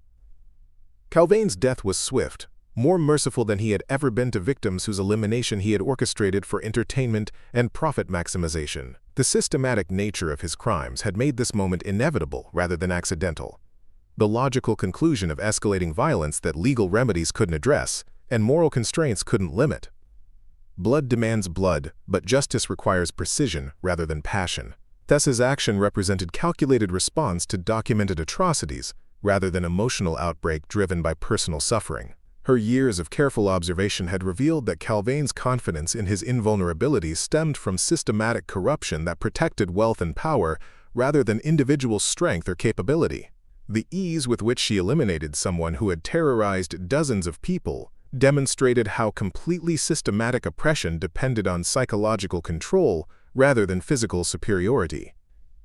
Calvane's death was swift, more merciful than he had ever been to victims whose elimination he had orchestrated for entertainment and profit maximization. The systematic nature of his crimes had made this moment inevitable rather than accidental. The logical conclusion of escalating violence that legal remedies couldn't address and moral constraints couldn't limit. Blood demands blood, but justice requires precision rather than passion. Thessa's action represented calculated response to documented atrocities rather than emotional outbreak driven by personal suffering. Her years of careful observation had revealed that Calvane's confidence in his invulnerability stemmed from systematic corruption that protected wealth and power rather than individual strength or capability. The ease with which she eliminated someone who had terrorized dozens of people demonstrated how completely systematic oppression depended on psychological control rather than physical superiority.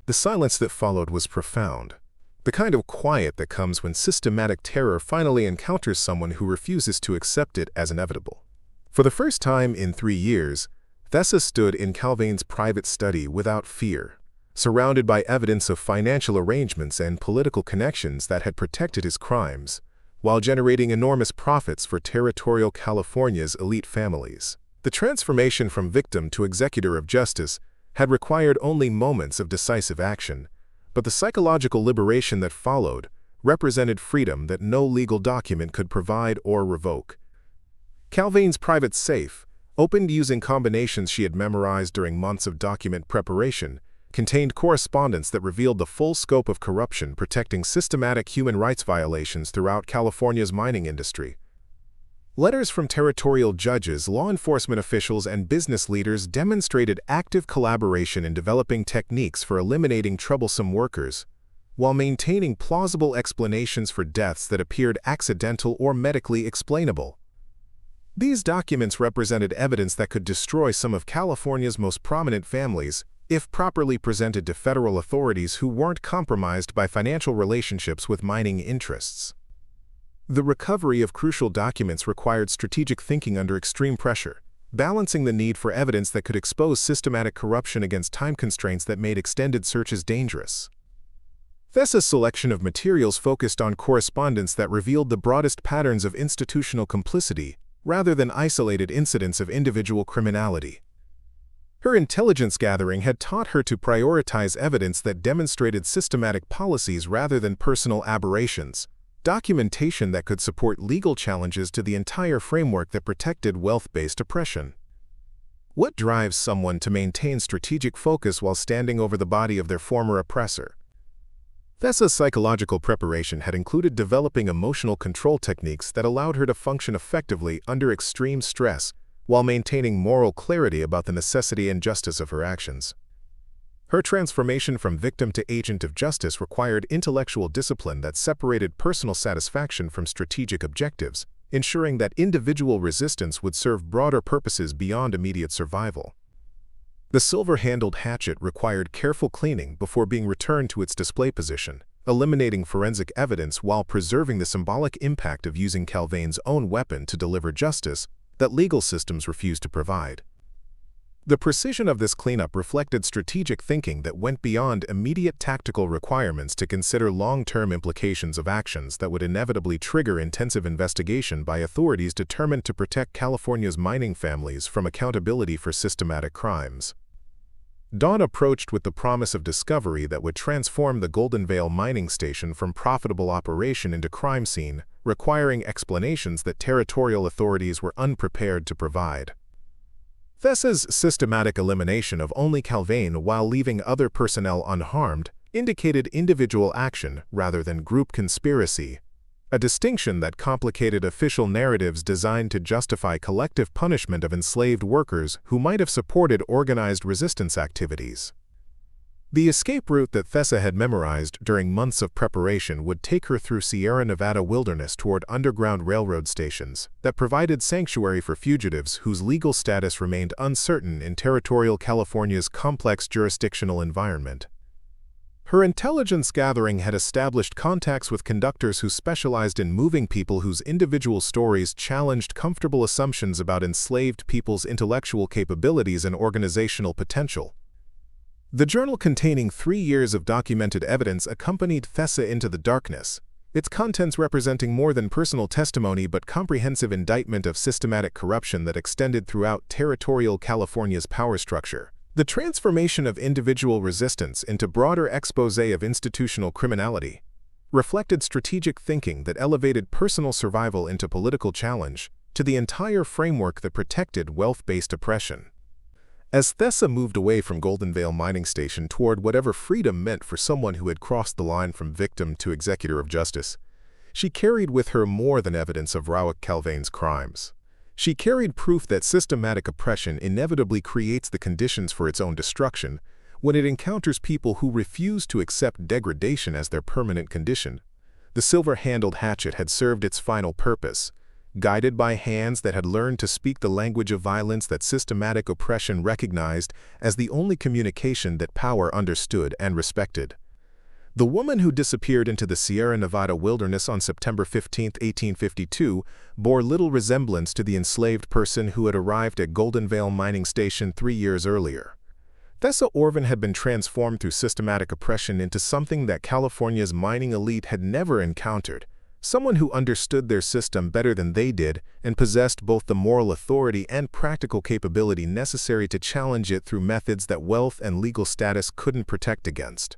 The silence that followed was profound, the kind of quiet that comes when systematic terror finally encounters someone who refuses to accept it as inevitable. For the first time in 3 years, Thessa stood in Calvane's private study without fear, surrounded by evidence of financial arrangements and political connections that had protected his crimes, while generating enormous profits for territorial California's elite families. The transformation from victim to executor of justice had required only moments of decisive action, but the psychological liberation that followed, represented freedom that no legal document could provide or revoke. Calvane's private safe, opened using combinations she had memorized during months of document preparation, contained correspondence that revealed the full scope of corruption protecting systematic human rights violations throughout California's mining industry. Letters from territorial judges, law enforcement officials, and business leaders demonstrated active collaboration in developing techniques for eliminating troublesome workers, while maintaining plausible explanations for deaths that appeared accidental or medically explainable. These documents represented evidence that could destroy some of California's most prominent families, if properly presented to federal authorities who weren't compromised by financial relationships with mining interests. The recovery of crucial documents required strategic thinking under extreme pressure, balancing the need for evidence that could expose systematic corruption against time constraints that made extended searches dangerous. Thessa's selection of materials focused on correspondence that revealed the broadest patterns of institutional complicity, rather than isolated incidents of individual criminality. Her intelligence gathering had taught her to prioritize evidence that demonstrated systematic policies rather than personal aberrations, documentation that could support legal challenges to the entire framework that protected wealth-based oppression. What drives someone to maintain strategic focus while standing over the body of their former oppressor? Thessa's psychological preparation had included developing emotional control techniques that allowed her to function effectively under extreme stress, while maintaining moral clarity about the necessity and justice of her actions. Her transformation from victim to agent of justice required intellectual discipline that separated personal satisfaction from strategic objectives, ensuring that individual resistance would serve broader purposes beyond immediate survival. The silver-handled hatchet required careful cleaning before being returned to its display position, eliminating forensic evidence while preserving the symbolic impact of using Calvane's own weapon to deliver justice that legal systems refused to provide. The precision of this cleanup reflected strategic thinking that went beyond immediate tactical requirements to consider long-term implications of actions that would inevitably trigger intensive investigation by authorities determined to protect California's mining families from accountability for systematic crimes. Dawn approached with the promise of discovery that would transform the Goldenvale Mining Station from profitable operation into crime scene, requiring explanations that territorial authorities were unprepared to provide. Thessa's systematic elimination of only Calvane while leaving other personnel unharmed indicated individual action rather than group conspiracy, a distinction that complicated official narratives designed to justify collective punishment of enslaved workers who might have supported organized resistance activities. The escape route that Thessa had memorized during months of preparation would take her through Sierra Nevada wilderness toward underground railroad stations that provided sanctuary for fugitives whose legal status remained uncertain in territorial California's complex jurisdictional environment. Her intelligence gathering had established contacts with conductors who specialized in moving people whose individual stories challenged comfortable assumptions about enslaved people's intellectual capabilities and organizational potential. The journal containing 3 years of documented evidence accompanied Thessa into the darkness, its contents representing more than personal testimony but comprehensive indictment of systematic corruption that extended throughout territorial California's power structure. The transformation of individual resistance into broader exposé of institutional criminality reflected strategic thinking that elevated personal survival into political challenge to the entire framework that protected wealth-based oppression. As Thessa moved away from Goldenvale Mining Station toward whatever freedom meant for someone who had crossed the line from victim to executor of justice, she carried with her more than evidence of Rowick Calvane's crimes. She carried proof that systematic oppression inevitably creates the conditions for its own destruction when it encounters people who refuse to accept degradation as their permanent condition. The silver-handled hatchet had served its final purpose, guided by hands that had learned to speak the language of violence that systematic oppression recognized as the only communication that power understood and respected. The woman who disappeared into the Sierra Nevada wilderness on September 15, 1852, bore little resemblance to the enslaved person who had arrived at Goldenvale Mining Station 3 years earlier. Thessa Orvind had been transformed through systematic oppression into something that California's mining elite had never encountered, someone who understood their system better than they did and possessed both the moral authority and practical capability necessary to challenge it through methods that wealth and legal status couldn't protect against.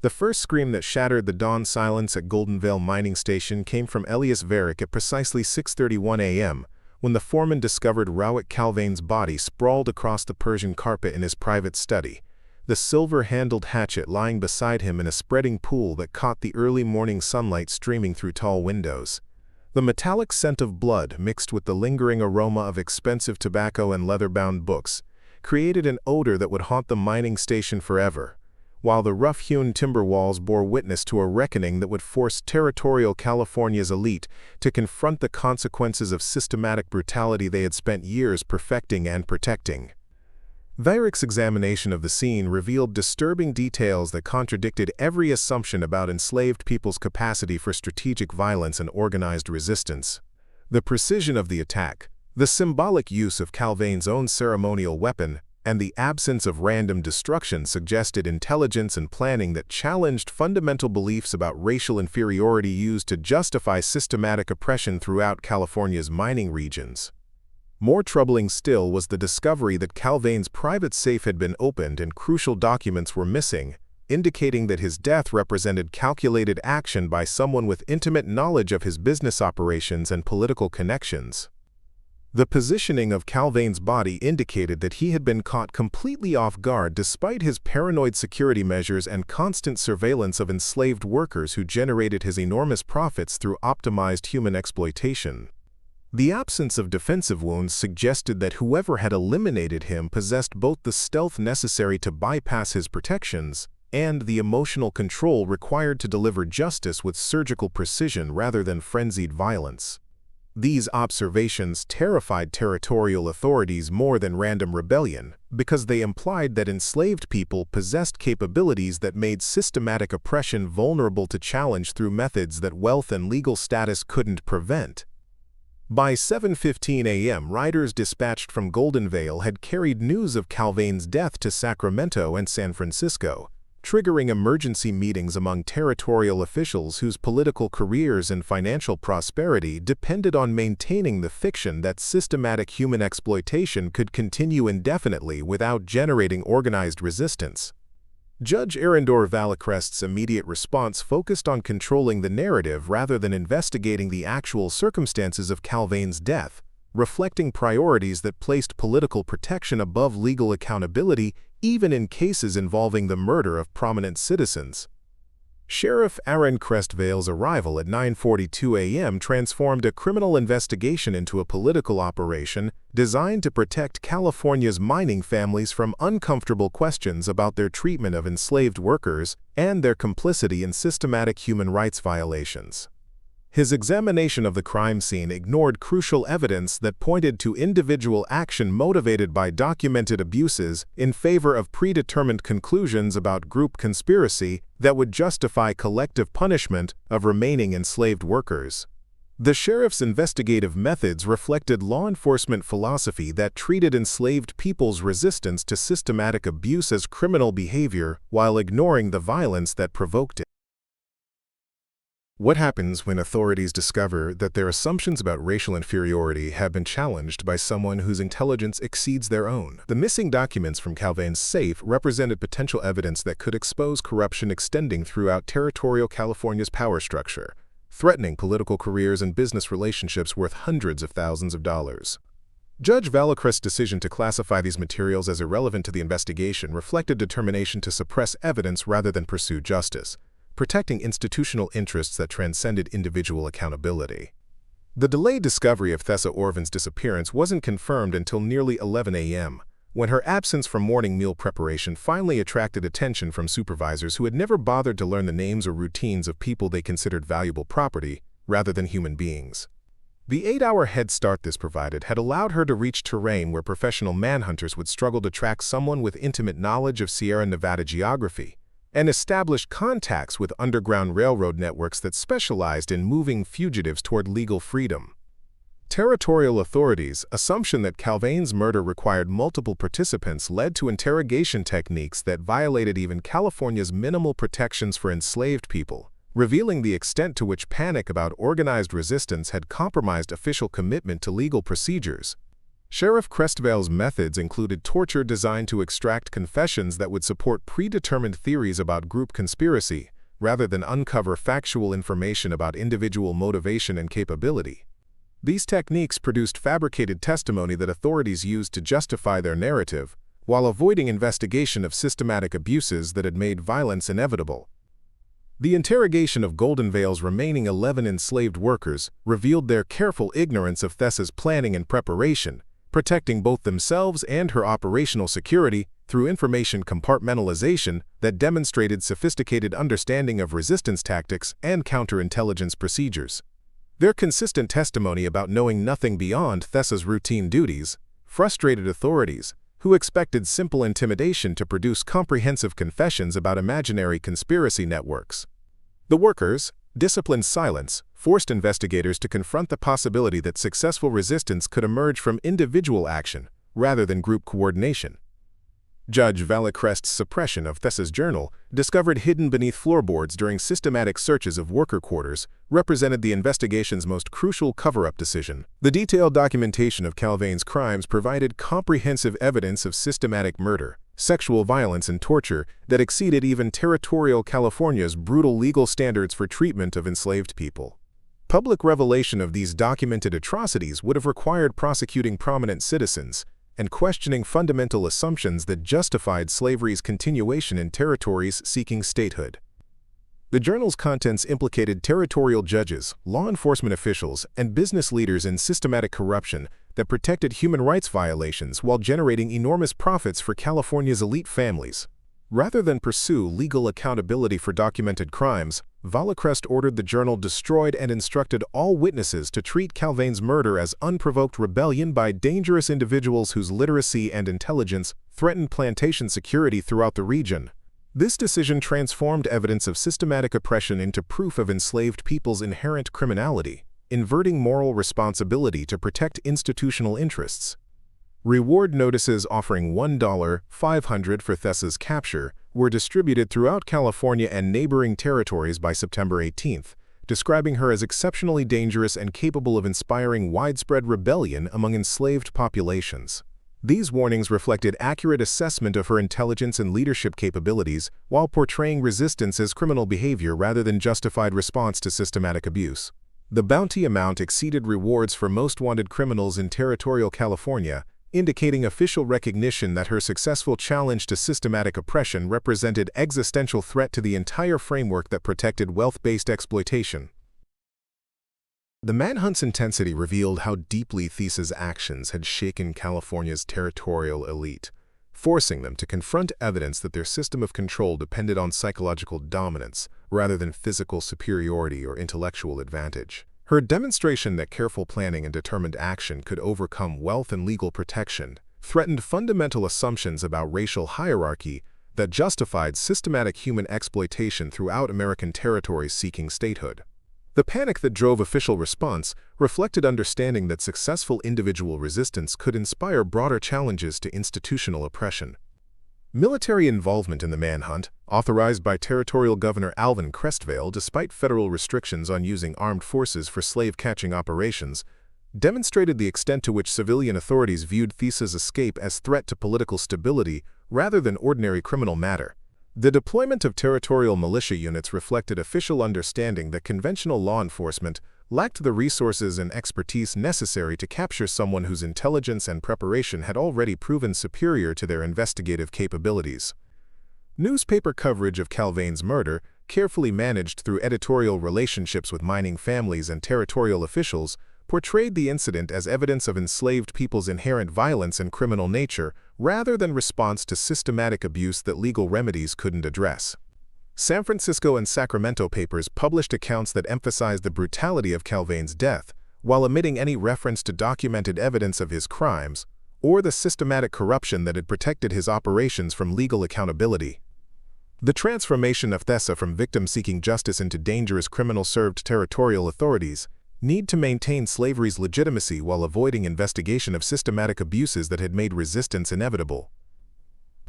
The first scream that shattered the dawn silence at Goldenvale Mining Station came from Elias Varick at precisely 6:31 a.m., when the foreman discovered Rowick Calvane's body sprawled across the Persian carpet in his private study, the silver-handled hatchet lying beside him in a spreading pool that caught the early morning sunlight streaming through tall windows. The metallic scent of blood, mixed with the lingering aroma of expensive tobacco and leather-bound books, created an odor that would haunt the mining station forever, while the rough-hewn timber walls bore witness to a reckoning that would force territorial California's elite to confront the consequences of systematic brutality they had spent years perfecting and protecting. Varick's examination of the scene revealed disturbing details that contradicted every assumption about enslaved people's capacity for strategic violence and organized resistance. The precision of the attack, the symbolic use of Calvane's own ceremonial weapon, and the absence of random destruction suggested intelligence and planning that challenged fundamental beliefs about racial inferiority used to justify systematic oppression throughout California's mining regions. More troubling still was the discovery that Calvane's private safe had been opened and crucial documents were missing, indicating that his death represented calculated action by someone with intimate knowledge of his business operations and political connections. The positioning of Calvane's body indicated that he had been caught completely off guard despite his paranoid security measures and constant surveillance of enslaved workers who generated his enormous profits through optimized human exploitation. The absence of defensive wounds suggested that whoever had eliminated him possessed both the stealth necessary to bypass his protections and the emotional control required to deliver justice with surgical precision rather than frenzied violence. These observations terrified territorial authorities more than random rebellion, because they implied that enslaved people possessed capabilities that made systematic oppression vulnerable to challenge through methods that wealth and legal status couldn't prevent. By 7:15 a.m., riders dispatched from Goldenvale had carried news of Calvane's death to Sacramento and San Francisco, triggering emergency meetings among territorial officials whose political careers and financial prosperity depended on maintaining the fiction that systematic human exploitation could continue indefinitely without generating organized resistance. Judge Arendor Vallecrest's immediate response focused on controlling the narrative rather than investigating the actual circumstances of Calvane's death, reflecting priorities that placed political protection above legal accountability even in cases involving the murder of prominent citizens. Sheriff Aaron Crestvale's arrival at 9:42 a.m. transformed a criminal investigation into a political operation designed to protect California's mining families from uncomfortable questions about their treatment of enslaved workers and their complicity in systematic human rights violations. His examination of the crime scene ignored crucial evidence that pointed to individual action motivated by documented abuses in favor of predetermined conclusions about group conspiracy that would justify collective punishment of remaining enslaved workers. The sheriff's investigative methods reflected law enforcement philosophy that treated enslaved people's resistance to systematic abuse as criminal behavior while ignoring the violence that provoked it. What happens when authorities discover that their assumptions about racial inferiority have been challenged by someone whose intelligence exceeds their own? The missing documents from Calvane's safe represented potential evidence that could expose corruption extending throughout territorial California's power structure, threatening political careers and business relationships worth hundreds of thousands of dollars. Judge Vallecrest's decision to classify these materials as irrelevant to the investigation reflected determination to suppress evidence rather than pursue justice, protecting institutional interests that transcended individual accountability. The delayed discovery of Thessa Orvind's disappearance wasn't confirmed until nearly 11 a.m., when her absence from morning meal preparation finally attracted attention from supervisors who had never bothered to learn the names or routines of people they considered valuable property, rather than human beings. The 8-hour head start this provided had allowed her to reach terrain where professional manhunters would struggle to track someone with intimate knowledge of Sierra Nevada geography, and established contacts with underground railroad networks that specialized in moving fugitives toward legal freedom. Territorial authorities' assumption that Calvane's murder required multiple participants led to interrogation techniques that violated even California's minimal protections for enslaved people, revealing the extent to which panic about organized resistance had compromised official commitment to legal procedures. Sheriff Crestvale's methods included torture designed to extract confessions that would support predetermined theories about group conspiracy, rather than uncover factual information about individual motivation and capability. These techniques produced fabricated testimony that authorities used to justify their narrative, while avoiding investigation of systematic abuses that had made violence inevitable. The interrogation of Goldenvale's remaining 11 enslaved workers revealed their careful ignorance of Thessa's planning and preparation, protecting both themselves and her operational security through information compartmentalization that demonstrated sophisticated understanding of resistance tactics and counterintelligence procedures. Their consistent testimony about knowing nothing beyond Thessa's routine duties frustrated authorities, who expected simple intimidation to produce comprehensive confessions about imaginary conspiracy networks. The workers' disciplined silence forced investigators to confront the possibility that successful resistance could emerge from individual action rather than group coordination. Judge Vallecrest's suppression of Thessa's journal, discovered hidden beneath floorboards during systematic searches of worker quarters, represented the investigation's most crucial cover-up decision. The detailed documentation of Calvane's crimes provided comprehensive evidence of systematic murder, sexual violence, and torture that exceeded even territorial California's brutal legal standards for treatment of enslaved people. Public revelation of these documented atrocities would have required prosecuting prominent citizens and questioning fundamental assumptions that justified slavery's continuation in territories seeking statehood. The journal's contents implicated territorial judges, law enforcement officials, and business leaders in systematic corruption that protected human rights violations while generating enormous profits for California's elite families. Rather than pursue legal accountability for documented crimes, Vallecrest ordered the journal destroyed and instructed all witnesses to treat Calvane's murder as unprovoked rebellion by dangerous individuals whose literacy and intelligence threatened plantation security throughout the region. This decision transformed evidence of systematic oppression into proof of enslaved people's inherent criminality, inverting moral responsibility to protect institutional interests. Reward notices offering $1,500 for Thessa's capture were distributed throughout California and neighboring territories by September 18, describing her as exceptionally dangerous and capable of inspiring widespread rebellion among enslaved populations. These warnings reflected accurate assessment of her intelligence and leadership capabilities while portraying resistance as criminal behavior rather than justified response to systematic abuse. The bounty amount exceeded rewards for most wanted criminals in territorial California, indicating official recognition that her successful challenge to systematic oppression represented an existential threat to the entire framework that protected wealth-based exploitation. The manhunt's intensity revealed how deeply Thessa's actions had shaken California's territorial elite, forcing them to confront evidence that their system of control depended on psychological dominance rather than physical superiority or intellectual advantage. Her demonstration that careful planning and determined action could overcome wealth and legal protection threatened fundamental assumptions about racial hierarchy that justified systematic human exploitation throughout American territories seeking statehood. The panic that drove official response reflected understanding that successful individual resistance could inspire broader challenges to institutional oppression. Military involvement in the manhunt, authorized by Territorial Governor Alvin Crestvale despite federal restrictions on using armed forces for slave-catching operations, demonstrated the extent to which civilian authorities viewed Thessa's escape as threat to political stability rather than ordinary criminal matter. The deployment of territorial militia units reflected official understanding that conventional law enforcement lacked the resources and expertise necessary to capture someone whose intelligence and preparation had already proven superior to their investigative capabilities. Newspaper coverage of Calvane's murder, carefully managed through editorial relationships with mining families and territorial officials, portrayed the incident as evidence of enslaved people's inherent violence and criminal nature, rather than response to systematic abuse that legal remedies couldn't address. San Francisco and Sacramento papers published accounts that emphasized the brutality of Calvane's death, while omitting any reference to documented evidence of his crimes or the systematic corruption that had protected his operations from legal accountability. The transformation of Thessa from victim seeking justice into dangerous criminal served territorial authorities need to maintain slavery's legitimacy while avoiding investigation of systematic abuses that had made resistance inevitable.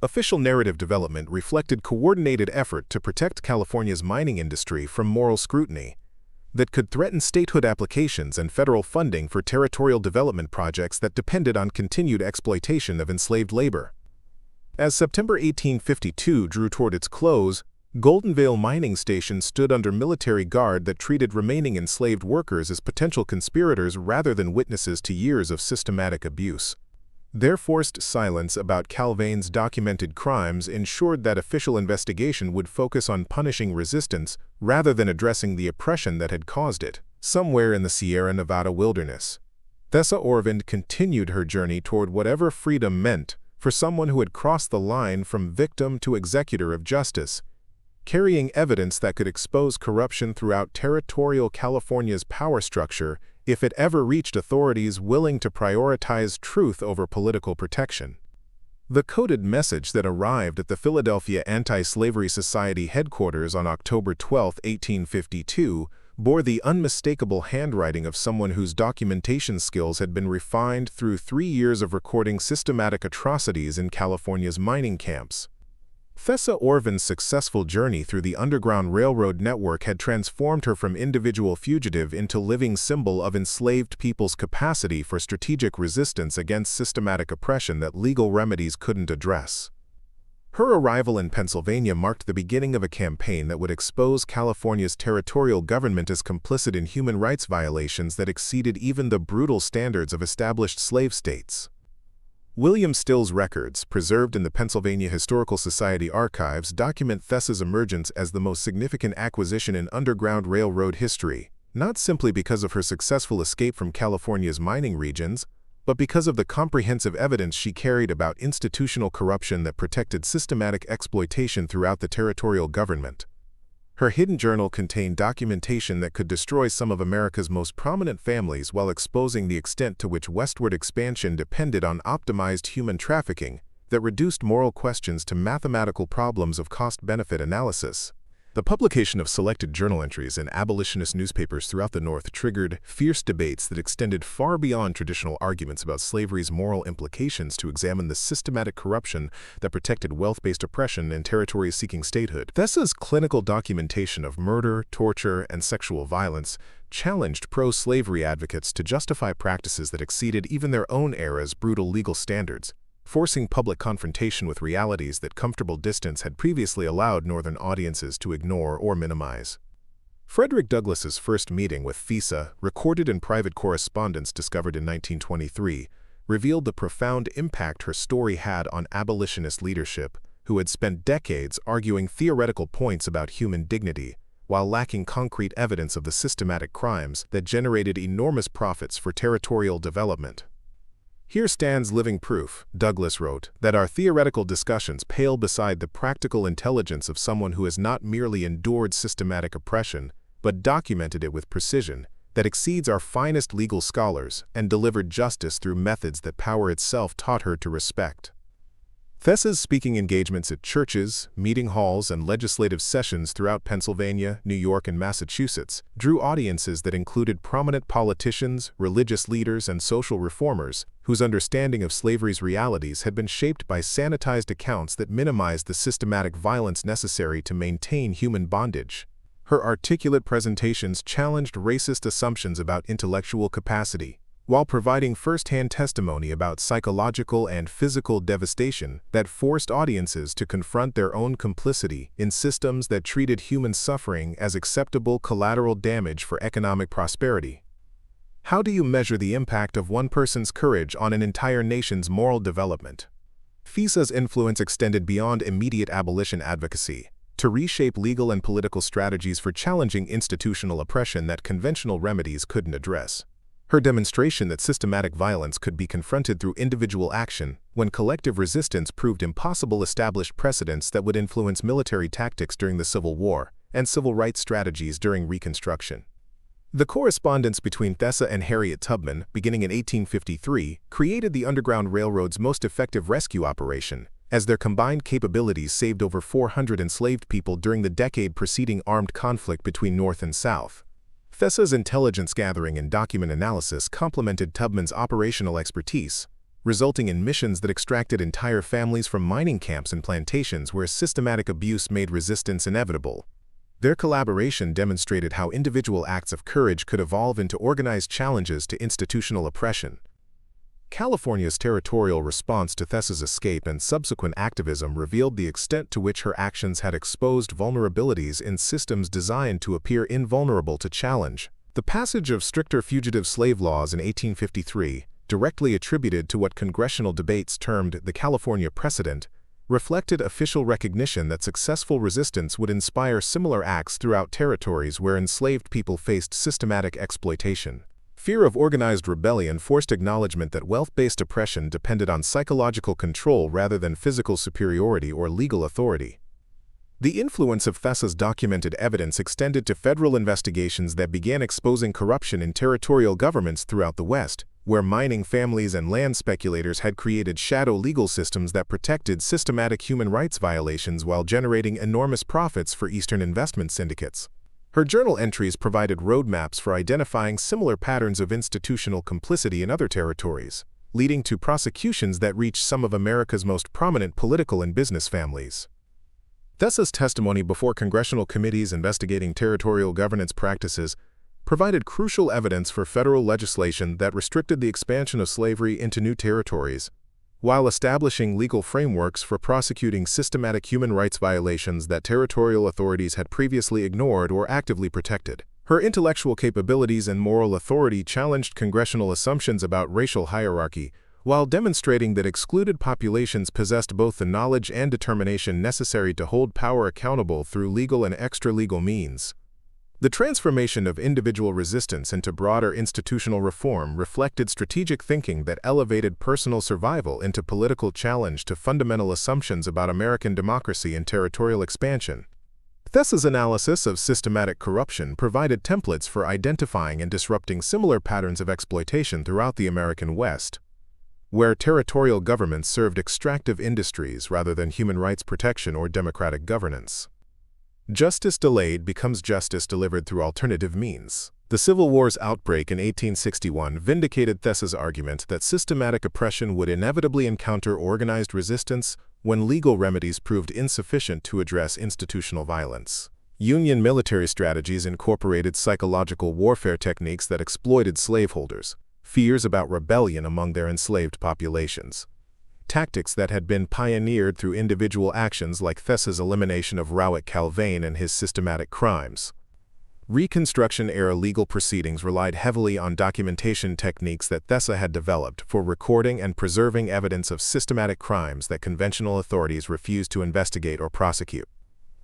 Official narrative development reflected coordinated effort to protect California's mining industry from moral scrutiny. that could threaten statehood applications and federal funding for territorial development projects that depended on continued exploitation of enslaved labor. As September 1852 drew toward its close, Goldenvale Mining Station stood under military guard that treated remaining enslaved workers as potential conspirators rather than witnesses to years of systematic abuse. Their forced silence about Calvane's documented crimes ensured that official investigation would focus on punishing resistance rather than addressing the oppression that had caused it, somewhere in the Sierra Nevada wilderness. Thessa Orvind continued her journey toward whatever freedom meant for someone who had crossed the line from victim to executor of justice, carrying evidence that could expose corruption throughout territorial California's power structure if it ever reached authorities willing to prioritize truth over political protection. The coded message that arrived at the Philadelphia Anti-Slavery Society headquarters on October 12, 1852, bore the unmistakable handwriting of someone whose documentation skills had been refined through 3 years of recording systematic atrocities in California's mining camps. Thessa Orvind's successful journey through the Underground Railroad network had transformed her from individual fugitive into living symbol of enslaved people's capacity for strategic resistance against systematic oppression that legal remedies couldn't address. Her arrival in Pennsylvania marked the beginning of a campaign that would expose California's territorial government as complicit in human rights violations that exceeded even the brutal standards of established slave states. William Still's records, preserved in the Pennsylvania Historical Society archives, document Thessa's emergence as the most significant acquisition in Underground Railroad history, not simply because of her successful escape from California's mining regions, but because of the comprehensive evidence she carried about institutional corruption that protected systematic exploitation throughout the territorial government. Her hidden journal contained documentation that could destroy some of America's most prominent families while exposing the extent to which westward expansion depended on optimized human trafficking that reduced moral questions to mathematical problems of cost-benefit analysis. The publication of selected journal entries in abolitionist newspapers throughout the North triggered fierce debates that extended far beyond traditional arguments about slavery's moral implications to examine the systematic corruption that protected wealth-based oppression in territories seeking statehood. Thessa's clinical documentation of murder, torture, and sexual violence challenged pro-slavery advocates to justify practices that exceeded even their own era's brutal legal standards, forcing public confrontation with realities that comfortable distance had previously allowed Northern audiences to ignore or minimize. Frederick Douglass's first meeting with Thessa, recorded in private correspondence discovered in 1923, revealed the profound impact her story had on abolitionist leadership, who had spent decades arguing theoretical points about human dignity, while lacking concrete evidence of the systematic crimes that generated enormous profits for territorial development. "Here stands living proof," Douglass wrote, "that our theoretical discussions pale beside the practical intelligence of someone who has not merely endured systematic oppression, but documented it with precision that exceeds our finest legal scholars and delivered justice through methods that power itself taught her to respect." Thessa's speaking engagements at churches, meeting halls, and legislative sessions throughout Pennsylvania, New York, and Massachusetts drew audiences that included prominent politicians, religious leaders, and social reformers whose understanding of slavery's realities had been shaped by sanitized accounts that minimized the systematic violence necessary to maintain human bondage. Her articulate presentations challenged racist assumptions about intellectual capacity, while providing first-hand testimony about psychological and physical devastation that forced audiences to confront their own complicity in systems that treated human suffering as acceptable collateral damage for economic prosperity. How do you measure the impact of one person's courage on an entire nation's moral development? Thessa's influence extended beyond immediate abolition advocacy to reshape legal and political strategies for challenging institutional oppression that conventional remedies couldn't address. Her demonstration that systematic violence could be confronted through individual action when collective resistance proved impossible established precedents that would influence military tactics during the Civil War and civil rights strategies during Reconstruction. The correspondence between Thessa and Harriet Tubman, beginning in 1853, created the Underground Railroad's most effective rescue operation, as their combined capabilities saved over 400 enslaved people during the decade preceding armed conflict between North and South. Thessa's intelligence gathering and document analysis complemented Tubman's operational expertise, resulting in missions that extracted entire families from mining camps and plantations where systematic abuse made resistance inevitable. Their collaboration demonstrated how individual acts of courage could evolve into organized challenges to institutional oppression. California's territorial response to Thessa's escape and subsequent activism revealed the extent to which her actions had exposed vulnerabilities in systems designed to appear invulnerable to challenge. The passage of stricter fugitive slave laws in 1853, directly attributed to what congressional debates termed the California precedent, reflected official recognition that successful resistance would inspire similar acts throughout territories where enslaved people faced systematic exploitation. Fear of organized rebellion forced acknowledgement that wealth-based oppression depended on psychological control rather than physical superiority or legal authority. The influence of Thessa's documented evidence extended to federal investigations that began exposing corruption in territorial governments throughout the West, where mining families and land speculators had created shadow legal systems that protected systematic human rights violations while generating enormous profits for Eastern investment syndicates. Her journal entries provided roadmaps for identifying similar patterns of institutional complicity in other territories, leading to prosecutions that reached some of America's most prominent political and business families. Thessa's testimony before congressional committees investigating territorial governance practices provided crucial evidence for federal legislation that restricted the expansion of slavery into new territories, while establishing legal frameworks for prosecuting systematic human rights violations that territorial authorities had previously ignored or actively protected. Her intellectual capabilities and moral authority challenged congressional assumptions about racial hierarchy, while demonstrating that excluded populations possessed both the knowledge and determination necessary to hold power accountable through legal and extra-legal means. The transformation of individual resistance into broader institutional reform reflected strategic thinking that elevated personal survival into political challenge to fundamental assumptions about American democracy and territorial expansion. Thessa's analysis of systematic corruption provided templates for identifying and disrupting similar patterns of exploitation throughout the American West, where territorial governments served extractive industries rather than human rights protection or democratic governance. Justice delayed becomes justice delivered through alternative means. The Civil War's outbreak in 1861 vindicated Thessa's argument that systematic oppression would inevitably encounter organized resistance when legal remedies proved insufficient to address institutional violence. Union military strategies incorporated psychological warfare techniques that exploited slaveholders' fears about rebellion among their enslaved populations. Tactics that had been pioneered through individual actions like Thessa's elimination of Rowick Calvane and his systematic crimes. Reconstruction-era legal proceedings relied heavily on documentation techniques that Thessa had developed for recording and preserving evidence of systematic crimes that conventional authorities refused to investigate or prosecute.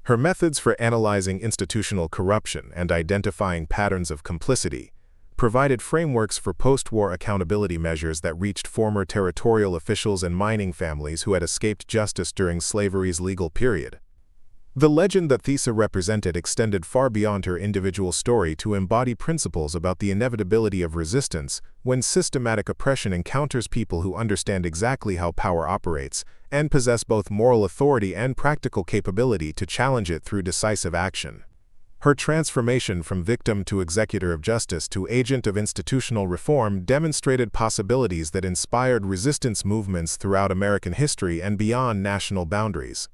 Her methods for analyzing institutional corruption and identifying patterns of complicity provided frameworks for post-war accountability measures that reached former territorial officials and mining families who had escaped justice during slavery's legal period. The legend that Thessa represented extended far beyond her individual story to embody principles about the inevitability of resistance when systematic oppression encounters people who understand exactly how power operates and possess both moral authority and practical capability to challenge it through decisive action. Her transformation from victim to executor of justice to agent of institutional reform demonstrated possibilities that inspired resistance movements throughout American history and beyond national boundaries.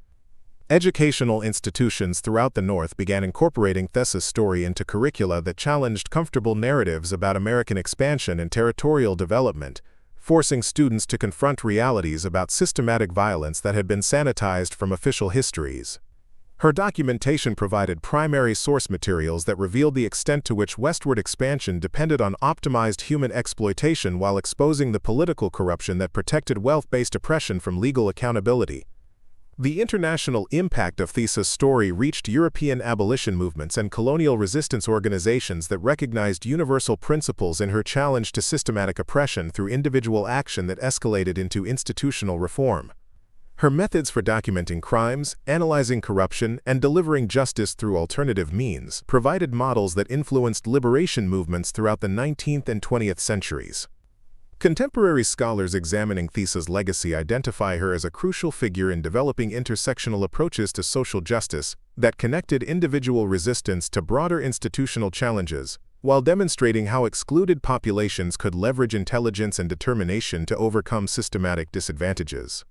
Educational institutions throughout the North began incorporating Thessa's story into curricula that challenged comfortable narratives about American expansion and territorial development, forcing students to confront realities about systematic violence that had been sanitized from official histories. Her documentation provided primary source materials that revealed the extent to which westward expansion depended on optimized human exploitation while exposing the political corruption that protected wealth-based oppression from legal accountability. The international impact of Thessa's story reached European abolition movements and colonial resistance organizations that recognized universal principles in her challenge to systematic oppression through individual action that escalated into institutional reform. Her methods for documenting crimes, analyzing corruption, and delivering justice through alternative means provided models that influenced liberation movements throughout the 19th and 20th centuries. Contemporary scholars examining Thessa's legacy identify her as a crucial figure in developing intersectional approaches to social justice that connected individual resistance to broader institutional challenges, while demonstrating how excluded populations could leverage intelligence and determination to overcome systematic disadvantages.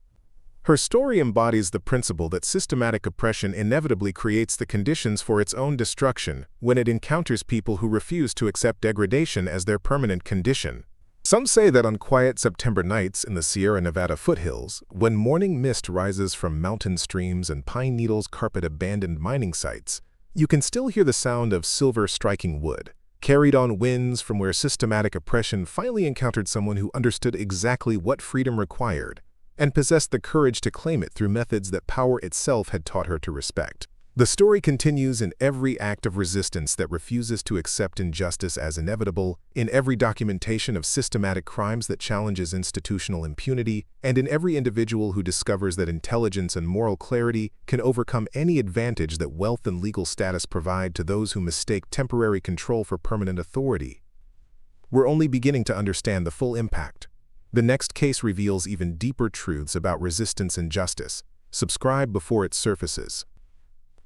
Her story embodies the principle that systematic oppression inevitably creates the conditions for its own destruction when it encounters people who refuse to accept degradation as their permanent condition. Some say that on quiet September nights in the Sierra Nevada foothills, when morning mist rises from mountain streams and pine needles carpet abandoned mining sites, you can still hear the sound of silver striking wood, carried on winds from where systematic oppression finally encountered someone who understood exactly what freedom required and possessed the courage to claim it through methods that power itself had taught her to respect. The story continues in every act of resistance that refuses to accept injustice as inevitable, in every documentation of systematic crimes that challenges institutional impunity, and in every individual who discovers that intelligence and moral clarity can overcome any advantage that wealth and legal status provide to those who mistake temporary control for permanent authority. We're only beginning to understand the full impact. The next case reveals even deeper truths about resistance and justice. Subscribe before it surfaces.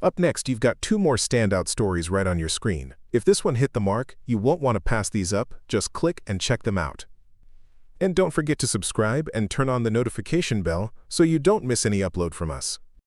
Up next, you've got 2 more standout stories right on your screen. If this one hit the mark, you won't want to pass these up. Just click and check them out. And don't forget to subscribe and turn on the notification bell so you don't miss any upload from us.